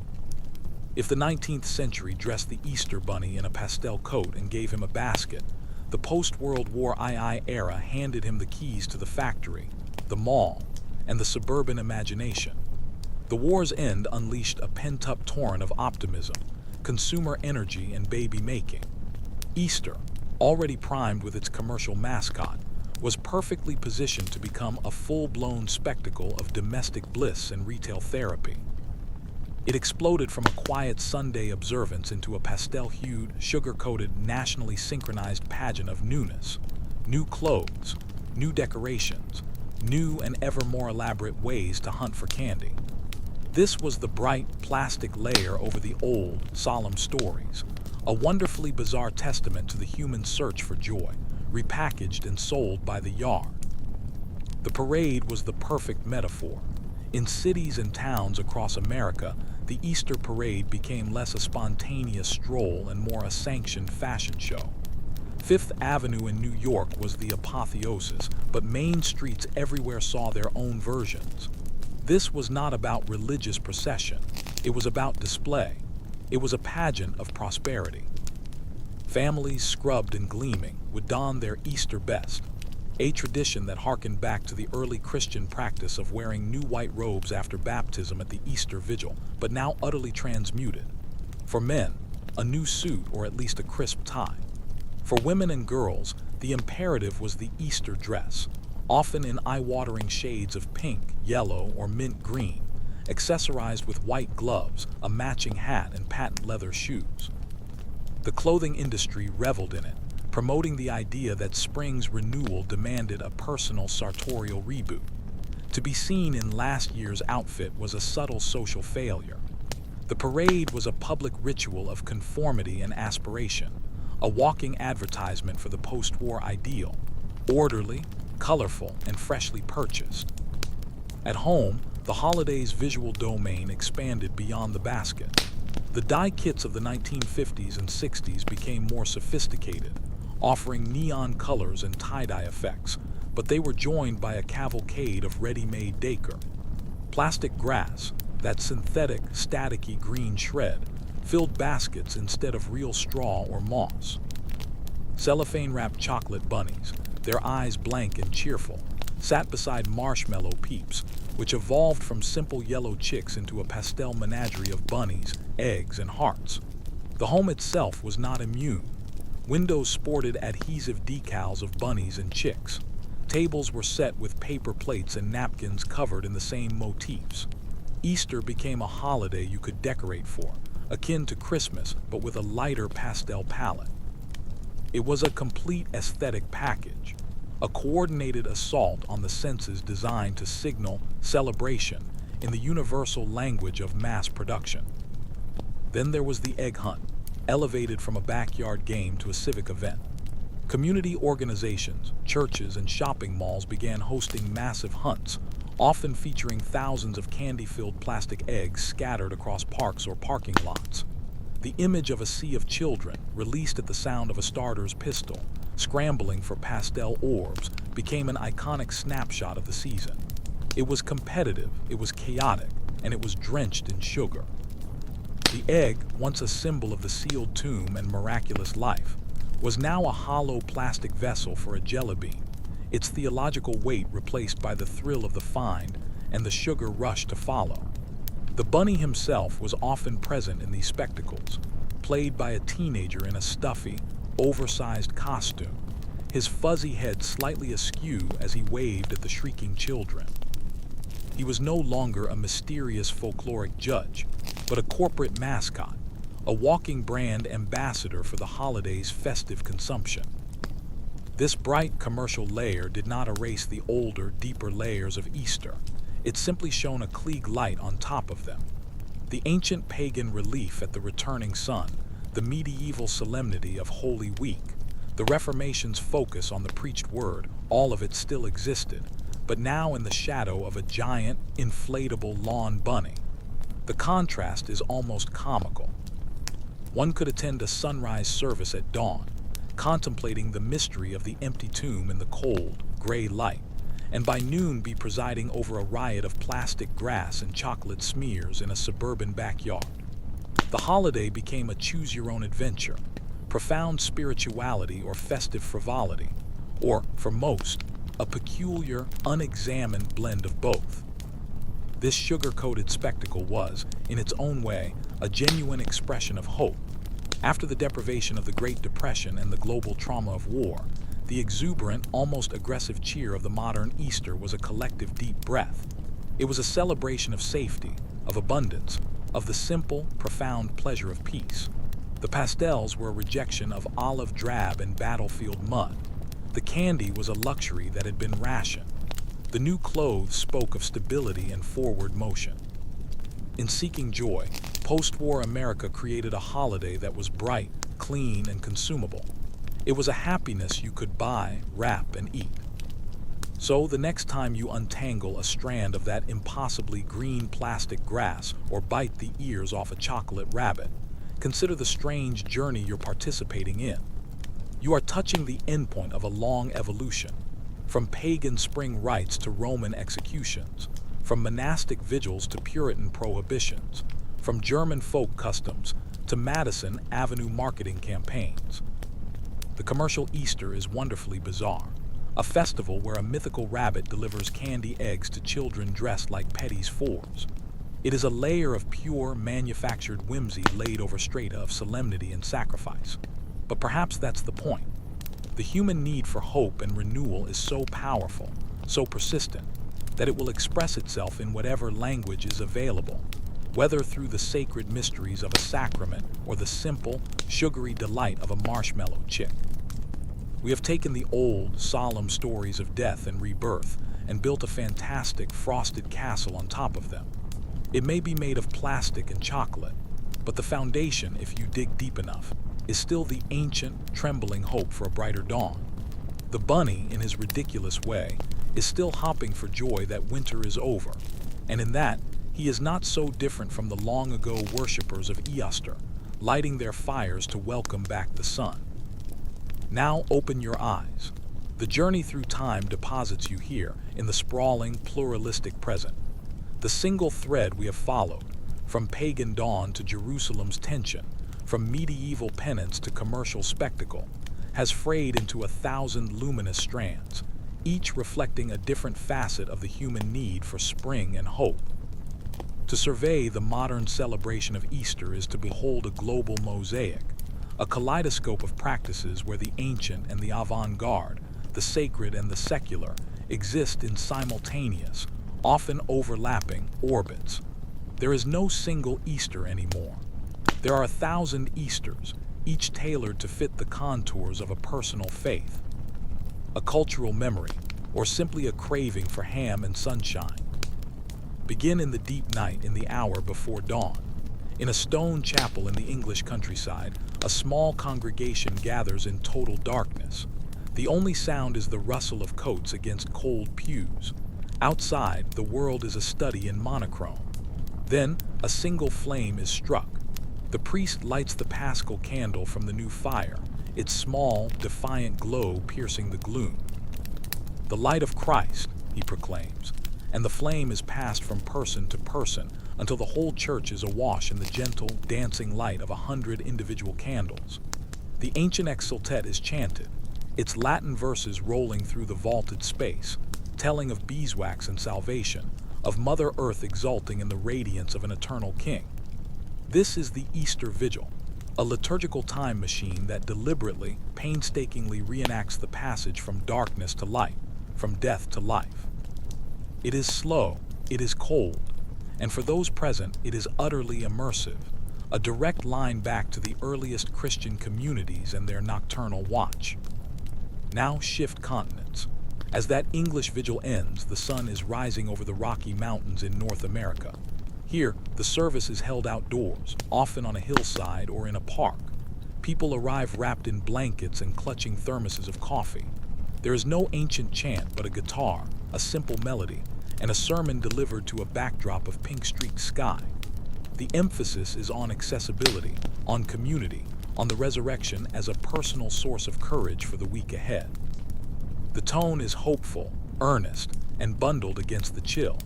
[SPEAKER 1] If the 19th century dressed the Easter bunny in a pastel coat and gave him a basket, the post-World War II era handed him the keys to the factory, the mall, and the suburban imagination. The war's end unleashed a pent-up torrent of optimism, consumer energy, and baby-making. Easter, already primed with its commercial mascot, was perfectly positioned to become a full-blown spectacle of domestic bliss and retail therapy. It exploded from a quiet Sunday observance into a pastel-hued, sugar-coated, nationally synchronized pageant of newness. New clothes, new decorations, new and ever more elaborate ways to hunt for candy. This was the bright, plastic layer over the old, solemn stories, a wonderfully bizarre testament to the human search for joy, repackaged and sold by the yard. The parade was the perfect metaphor. In cities and towns across America, the Easter parade became less a spontaneous stroll and more a sanctioned fashion show. Fifth Avenue in New York was the apotheosis, but main streets everywhere saw their own versions. This was not about religious procession. It was about display. It was a pageant of prosperity. Families, scrubbed and gleaming, would don their Easter best, a tradition that harkened back to the early Christian practice of wearing new white robes after baptism at the Easter Vigil, but now utterly transmuted. For men, a new suit or at least a crisp tie. For women and girls, the imperative was the Easter dress, often in eye-watering shades of pink, yellow, or mint green, accessorized with white gloves, a matching hat, and patent leather shoes. The clothing industry reveled in it, promoting the idea that spring's renewal demanded a personal sartorial reboot. To be seen in last year's outfit was a subtle social failure. The parade was a public ritual of conformity and aspiration, a walking advertisement for the post-war ideal, orderly, colorful, and freshly purchased. At home, the holiday's visual domain expanded beyond the basket. The dye kits of the 1950s and 60s became more sophisticated, offering neon colors and tie-dye effects, but they were joined by a cavalcade of ready-made decor. Plastic grass, that synthetic, staticky green shred, filled baskets instead of real straw or moss. Cellophane-wrapped chocolate bunnies, their eyes blank and cheerful, sat beside marshmallow peeps, which evolved from simple yellow chicks into a pastel menagerie of bunnies, eggs, and hearts. The home itself was not immune. Windows sported adhesive decals of bunnies and chicks. Tables were set with paper plates and napkins covered in the same motifs. Easter became a holiday you could decorate for, akin to Christmas, but with a lighter pastel palette. It was a complete aesthetic package, a coordinated assault on the senses designed to signal celebration in the universal language of mass production. Then there was the egg hunt, elevated from a backyard game to a civic event. Community organizations, churches, and shopping malls began hosting massive hunts, often featuring thousands of candy-filled plastic eggs scattered across parks or parking lots. The image of a sea of children, released at the sound of a starter's pistol, scrambling for pastel orbs, became an iconic snapshot of the season. It was competitive, it was chaotic, and it was drenched in sugar. The egg, once a symbol of the sealed tomb and miraculous life, was now a hollow plastic vessel for a jelly bean, its theological weight replaced by the thrill of the find and the sugar rush to follow. The bunny himself was often present in these spectacles, played by a teenager in a stuffy, oversized costume, his fuzzy head slightly askew as he waved at the shrieking children. He was no longer a mysterious folkloric judge, but a corporate mascot, a walking brand ambassador for the holiday's festive consumption. This bright commercial layer did not erase the older, deeper layers of Easter. It simply shone a Klieg light on top of them. The ancient pagan relief at the returning sun, the medieval solemnity of Holy Week, the Reformation's focus on the preached word, all of it still existed, but now in the shadow of a giant, inflatable lawn bunny. The contrast is almost comical. One could attend a sunrise service at dawn, contemplating the mystery of the empty tomb in the cold, gray light, and by noon be presiding over a riot of plastic grass and chocolate smears in a suburban backyard. The holiday became a choose-your-own-adventure, profound spirituality or festive frivolity, or, for most, a peculiar, unexamined blend of both. This sugar-coated spectacle was, in its own way, a genuine expression of hope. After the deprivation of the Great Depression and the global trauma of war, the exuberant, almost aggressive cheer of the modern Easter was a collective deep breath. It was a celebration of safety, of abundance, of the simple, profound pleasure of peace. The pastels were a rejection of olive drab and battlefield mud. The candy was a luxury that had been rationed. The new clothes spoke of stability and forward motion. In seeking joy, post-war America created a holiday that was bright, clean, and consumable. It was a happiness you could buy, wrap, and eat. So the next time you untangle a strand of that impossibly green plastic grass or bite the ears off a chocolate rabbit, consider the strange journey you're participating in. You are touching the endpoint of a long evolution, from pagan spring rites to Roman executions, from monastic vigils to Puritan prohibitions, from German folk customs to Madison Avenue marketing campaigns. The commercial Easter is wonderfully bizarre, a festival where a mythical rabbit delivers candy eggs to children dressed like Petty's fours. It is a layer of pure, manufactured whimsy laid over strata of solemnity and sacrifice. But perhaps that's the point. The human need for hope and renewal is so powerful, so persistent, that it will express itself in whatever language is available, whether through the sacred mysteries of a sacrament or the simple, sugary delight of a marshmallow chick. We have taken the old, solemn stories of death and rebirth and built a fantastic, frosted castle on top of them. It may be made of plastic and chocolate, but the foundation, if you dig deep enough, is still the ancient, trembling hope for a brighter dawn. The bunny, in his ridiculous way, is still hopping for joy that winter is over, and in that, he is not so different from the long-ago worshippers of Easter, lighting their fires to welcome back the sun. Now open your eyes. The journey through time deposits you here in the sprawling, pluralistic present. The single thread we have followed, from pagan dawn to Jerusalem's tension, from medieval penance to commercial spectacle, has frayed into 1,000 luminous strands, each reflecting a different facet of the human need for spring and hope. To survey the modern celebration of Easter is to behold a global mosaic, a kaleidoscope of practices where the ancient and the avant-garde, the sacred and the secular, exist in simultaneous, often overlapping orbits. There is no single Easter anymore. There are 1,000 Easters, each tailored to fit the contours of a personal faith, a cultural memory, or simply a craving for ham and sunshine. Begin in the deep night in the hour before dawn. In a stone chapel in the English countryside, a small congregation gathers in total darkness. The only sound is the rustle of coats against cold pews. Outside, the world is a study in monochrome. Then, a single flame is struck. The priest lights the paschal candle from the new fire, its small, defiant glow piercing the gloom. "The light of Christ," he proclaims, and the flame is passed from person to person until the whole church is awash in the gentle, dancing light of 100 individual candles. The ancient exsultet is chanted, its Latin verses rolling through the vaulted space, telling of beeswax and salvation, of Mother Earth exulting in the radiance of an eternal King. This is the Easter Vigil, a liturgical time machine that deliberately, painstakingly reenacts the passage from darkness to light, from death to life. It is slow, it is cold, and for those present it is utterly immersive, a direct line back to the earliest Christian communities and their nocturnal watch. Now shift continents. As that English vigil ends, the sun is rising over the Rocky Mountains in North America. Here, the service is held outdoors, often on a hillside or in a park. People arrive wrapped in blankets and clutching thermoses of coffee. There is no ancient chant but a guitar, a simple melody, and a sermon delivered to a backdrop of pink-streaked sky. The emphasis is on accessibility, on community, on the resurrection as a personal source of courage for the week ahead. The tone is hopeful, earnest, and bundled against the chill.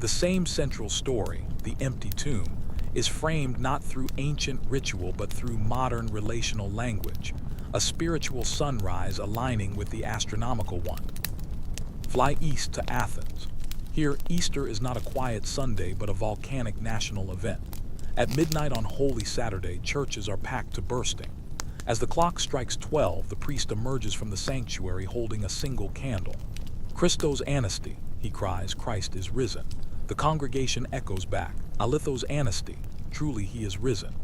[SPEAKER 1] The same central story, the empty tomb, is framed not through ancient ritual but through modern relational language, a spiritual sunrise aligning with the astronomical one. Fly east to Athens. Here, Easter is not a quiet Sunday but a volcanic national event. At midnight on Holy Saturday, churches are packed to bursting. As the clock strikes 12, the priest emerges from the sanctuary holding a single candle. "Christos anesti," he cries, "Christ is risen." The congregation echoes back, "Alithos anesti," truly he is risen.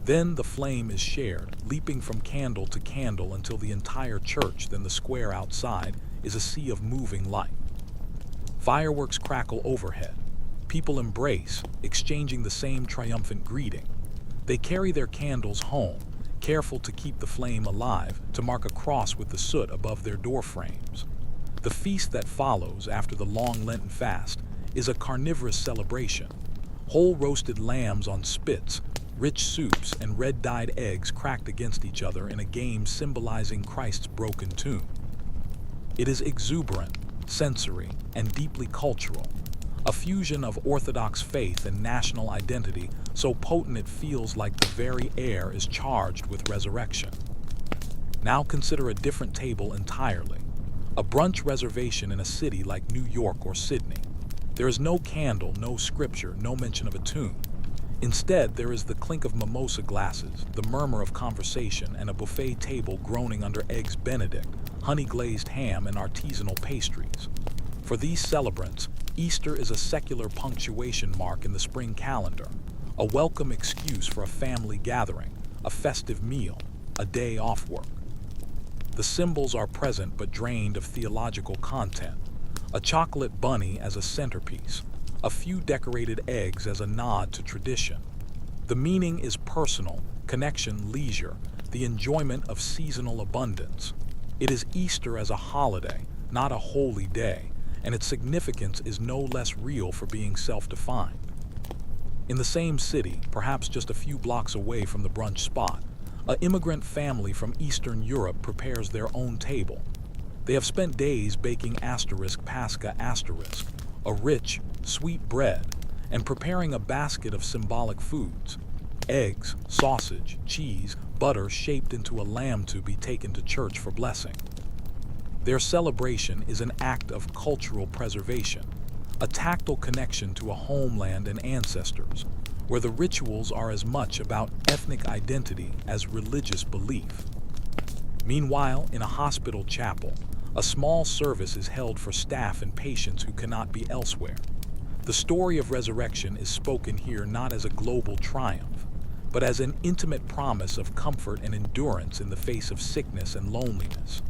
[SPEAKER 1] Then the flame is shared, leaping from candle to candle until the entire church, then the square outside, is a sea of moving light. Fireworks crackle overhead. People embrace, exchanging the same triumphant greeting. They carry their candles home, careful to keep the flame alive, to mark a cross with the soot above their door frames. The feast that follows after the long Lenten fast is a carnivorous celebration. Whole roasted lambs on spits, rich soups, and red-dyed eggs cracked against each other in a game symbolizing Christ's broken tomb. It is exuberant, sensory, and deeply cultural, a fusion of Orthodox faith and national identity so potent it feels like the very air is charged with resurrection. Now consider a different table entirely. A brunch reservation in a city like New York or Sydney. There is no candle, no scripture, no mention of a tomb. Instead, there is the clink of mimosa glasses, the murmur of conversation, and a buffet table groaning under eggs Benedict, honey-glazed ham, and artisanal pastries. For these celebrants, Easter is a secular punctuation mark in the spring calendar, a welcome excuse for a family gathering, a festive meal, a day off work. The symbols are present but drained of theological content. A chocolate bunny as a centerpiece, a few decorated eggs as a nod to tradition. The meaning is personal, connection, leisure, the enjoyment of seasonal abundance. It is Easter as a holiday, not a holy day, and its significance is no less real for being self-defined. In the same city, perhaps just a few blocks away from the brunch spot, an immigrant family from Eastern Europe prepares their own table. They have spent days baking pasca, a rich, sweet bread, and preparing a basket of symbolic foods. Eggs, sausage, cheese, butter shaped into a lamb to be taken to church for blessing. Their celebration is an act of cultural preservation, a tactile connection to a homeland and ancestors, where the rituals are as much about ethnic identity as religious belief. Meanwhile, in a hospital chapel, a small service is held for staff and patients who cannot be elsewhere. The story of resurrection is spoken here not as a global triumph, but as an intimate promise of comfort and endurance in the face of sickness and loneliness.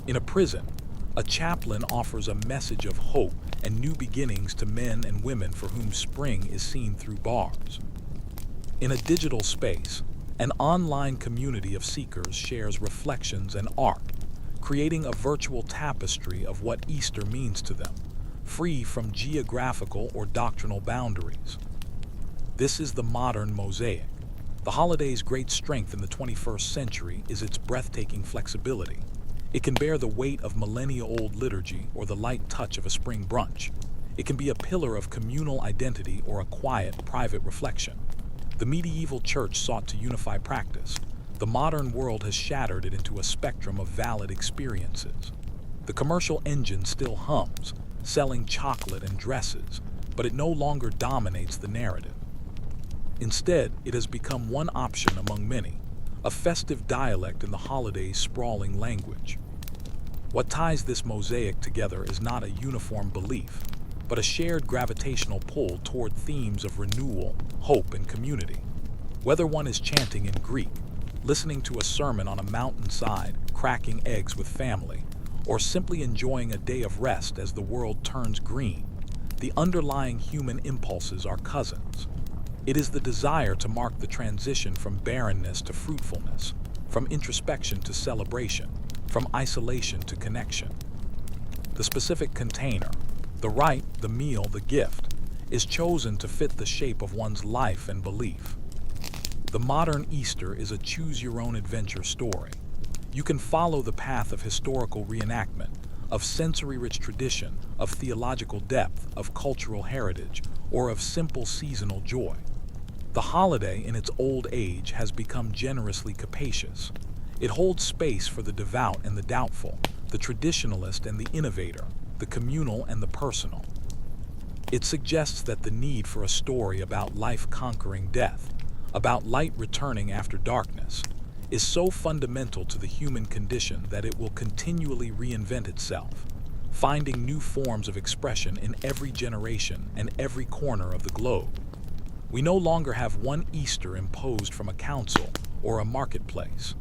[SPEAKER 1] In a prison, a chaplain offers a message of hope and new beginnings to men and women for whom spring is seen through bars. In a digital space, an online community of seekers shares reflections and art, creating a virtual tapestry of what Easter means to them, free from geographical or doctrinal boundaries. This is the modern mosaic. The holiday's great strength in the 21st century is its breathtaking flexibility. It can bear the weight of millennia-old liturgy or the light touch of a spring brunch. It can be a pillar of communal identity or a quiet, private reflection. The medieval church sought to unify practice. The modern world has shattered it into a spectrum of valid experiences. The commercial engine still hums, selling chocolate and dresses, but it no longer dominates the narrative. Instead, it has become one option among many, a festive dialect in the holiday's sprawling language. What ties this mosaic together is not a uniform belief, but a shared gravitational pull toward themes of renewal, hope, and community. Whether one is chanting in Greek, listening to a sermon on a mountainside, cracking eggs with family, or simply enjoying a day of rest as the world turns green, the underlying human impulses are cousins. It is the desire to mark the transition from barrenness to fruitfulness, from introspection to celebration, from isolation to connection. The specific container, the rite, the meal, the gift, is chosen to fit the shape of one's life and belief. The modern Easter is a choose-your-own-adventure story. You can follow the path of historical reenactment, of sensory-rich tradition, of theological depth, of cultural heritage, or of simple seasonal joy. The holiday in its old age has become generously capacious. It holds space for the devout and the doubtful, the traditionalist and the innovator, the communal and the personal. It suggests that the need for a story about life conquering death, about light returning after darkness, is so fundamental to the human condition that it will continually reinvent itself, finding new forms of expression in every generation and every corner of the globe. We no longer have one Easter imposed from a council or a marketplace.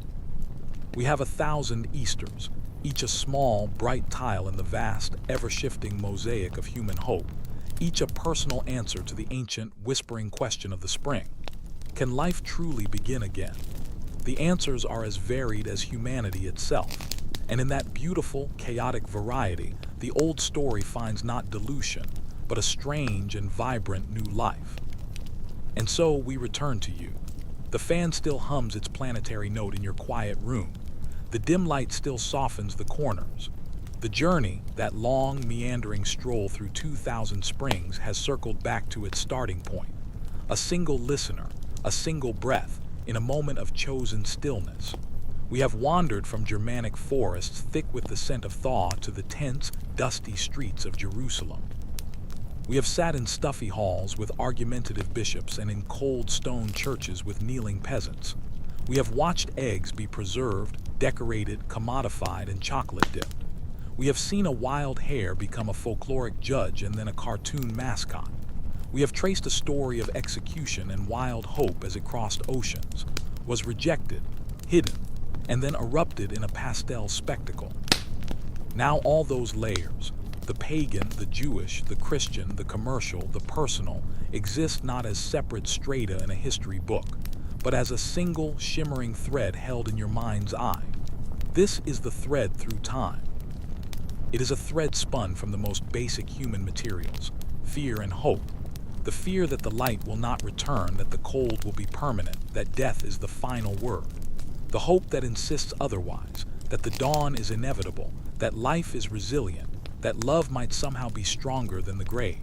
[SPEAKER 1] We have 1,000 Easters, each a small, bright tile in the vast, ever-shifting mosaic of human hope, each a personal answer to the ancient, whispering question of the spring. Can life truly begin again? The answers are as varied as humanity itself, and in that beautiful, chaotic variety, the old story finds not dilution, but a strange and vibrant new life. And so we return to you. The fan still hums its planetary note in your quiet room. The dim light still softens the corners. The journey, that long, meandering stroll through 2,000 springs, has circled back to its starting point. A single listener, a single breath, in a moment of chosen stillness. We have wandered from Germanic forests thick with the scent of thaw to the tense, dusty streets of Jerusalem. We have sat in stuffy halls with argumentative bishops and in cold stone churches with kneeling peasants. We have watched eggs be preserved, decorated, commodified, and chocolate-dipped. We have seen a wild hare become a folkloric judge and then a cartoon mascot. We have traced a story of execution and wild hope as it crossed oceans, was rejected, hidden, and then erupted in a pastel spectacle. Now all those layers, the pagan, the Jewish, the Christian, the commercial, the personal, exist not as separate strata in a history book, but as a single, shimmering thread held in your mind's eye. This is the thread through time. It is a thread spun from the most basic human materials, fear and hope. The fear that the light will not return, that the cold will be permanent, that death is the final word. The hope that insists otherwise, that the dawn is inevitable, that life is resilient, that love might somehow be stronger than the grave.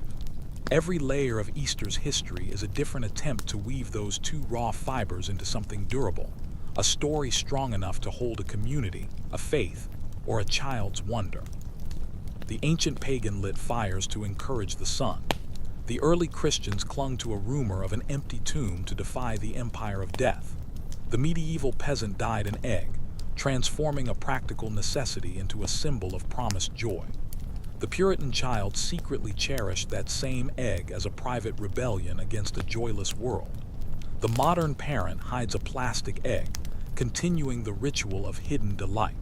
[SPEAKER 1] Every layer of Easter's history is a different attempt to weave those two raw fibers into something durable, a story strong enough to hold a community, a faith, or a child's wonder. The ancient pagan lit fires to encourage the sun. The early Christians clung to a rumor of an empty tomb to defy the empire of death. The medieval peasant dyed an egg, transforming a practical necessity into a symbol of promised joy. The Puritan child secretly cherished that same egg as a private rebellion against a joyless world. The modern parent hides a plastic egg, continuing the ritual of hidden delight.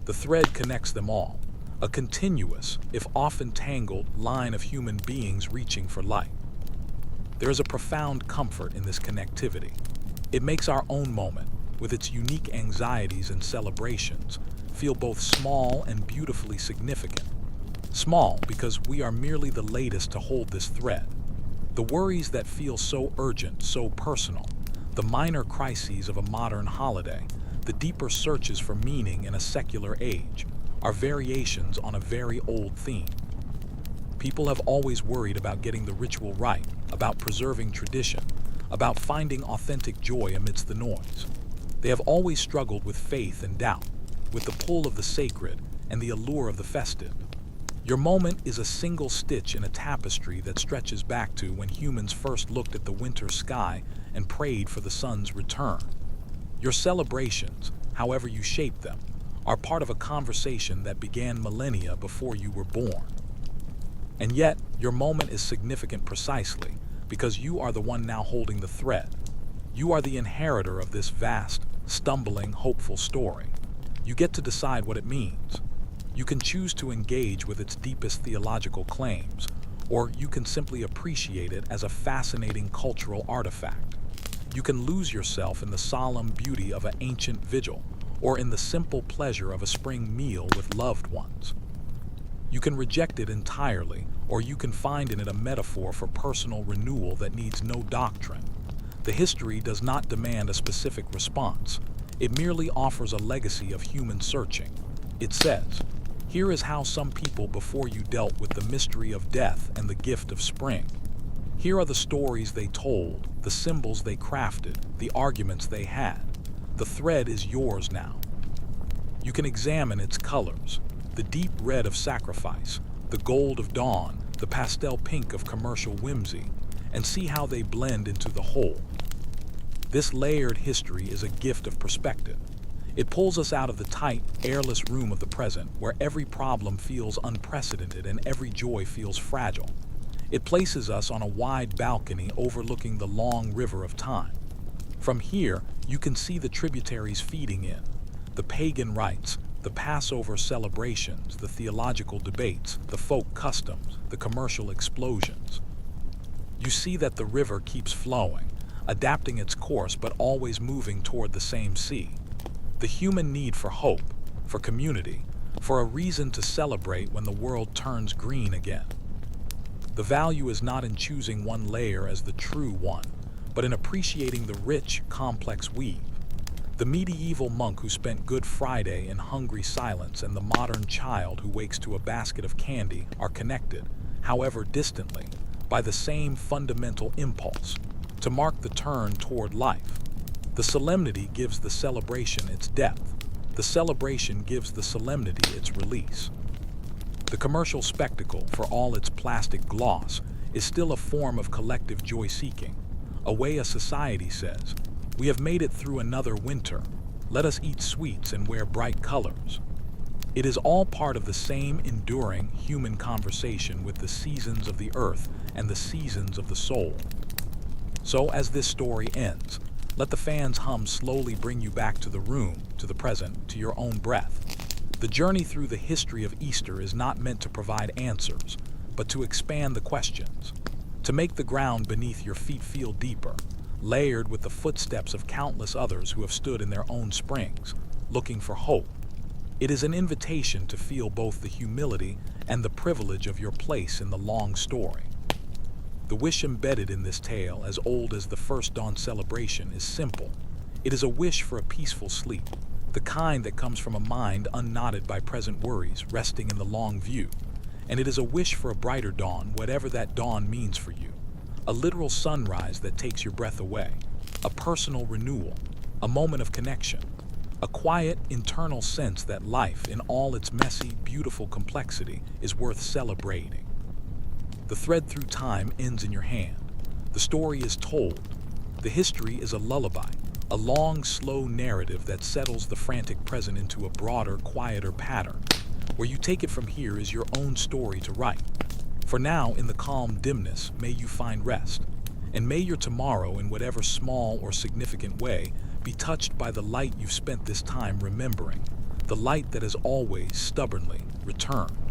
[SPEAKER 1] The thread connects them all, a continuous, if often tangled, line of human beings reaching for light. There is a profound comfort in this connectivity. It makes our own moment, with its unique anxieties and celebrations, feel both small and beautifully significant. Small because we are merely the latest to hold this thread. The worries that feel so urgent, so personal, the minor crises of a modern holiday, the deeper searches for meaning in a secular age, are variations on a very old theme. People have always worried about getting the ritual right, about preserving tradition, about finding authentic joy amidst the noise. They have always struggled with faith and doubt, with the pull of the sacred and the allure of the festive. Your moment is a single stitch in a tapestry that stretches back to when humans first looked at the winter sky and prayed for the sun's return. Your celebrations, however you shape them, are part of a conversation that began millennia before you were born. And yet, your moment is significant precisely because you are the one now holding the thread. You are the inheritor of this vast, stumbling, hopeful story. You get to decide what it means. You can choose to engage with its deepest theological claims, or you can simply appreciate it as a fascinating cultural artifact. You can lose yourself in the solemn beauty of an ancient vigil, or in the simple pleasure of a spring meal with loved ones. You can reject it entirely, or you can find in it a metaphor for personal renewal that needs no doctrine. The history does not demand a specific response. It merely offers a legacy of human searching. It says, "Here is how some people before you dealt with the mystery of death and the gift of spring. Here are the stories they told, the symbols they crafted, the arguments they had. The thread is yours now." You can examine its colors, the deep red of sacrifice, the gold of dawn, the pastel pink of commercial whimsy, and see how they blend into the whole. This layered history is a gift of perspective. It pulls us out of the tight, airless room of the present, where every problem feels unprecedented and every joy feels fragile. It places us on a wide balcony overlooking the long river of time. From here, you can see the tributaries feeding in, the pagan rites, the Passover celebrations, the theological debates, the folk customs, the commercial explosions. You see that the river keeps flowing, adapting its course but always moving toward the same sea. The human need for hope, for community, for a reason to celebrate when the world turns green again. The value is not in choosing one layer as the true one, but in appreciating the rich, complex weave. The medieval monk who spent Good Friday in hungry silence and the modern child who wakes to a basket of candy are connected, however distantly, by the same fundamental impulse, to mark the turn toward life. The solemnity gives the celebration its depth. The celebration gives the solemnity its release. The commercial spectacle, for all its plastic gloss, is still a form of collective joy-seeking. A way a society says, "We have made it through another winter. Let us eat sweets and wear bright colors." It is all part of the same enduring human conversation with the seasons of the earth and the seasons of the soul. So as this story ends, let the fans hum slowly bring you back to the room, to the present, to your own breath. The journey through the history of Easter is not meant to provide answers, but to expand the questions, to make the ground beneath your feet feel deeper, layered with the footsteps of countless others who have stood in their own springs, looking for hope. It is an invitation to feel both the humility and the privilege of your place in the long story. The wish embedded in this tale, as old as the first dawn celebration, is simple. It is a wish for a peaceful sleep, the kind that comes from a mind unknotted by present worries, resting in the long view. And it is a wish for a brighter dawn, whatever that dawn means for you. A literal sunrise that takes your breath away, a personal renewal, a moment of connection, a quiet, internal sense that life, in all its messy, beautiful complexity, is worth celebrating. The thread through time ends in your hand. The story is told. The history is a lullaby, a long, slow narrative that settles the frantic present into a broader, quieter pattern. Where you take it from here is your own story to write. For now, in the calm dimness, may you find rest. And may your tomorrow, in whatever small or significant way, be touched by the light you've spent this time remembering, the light that has always, stubbornly, returned.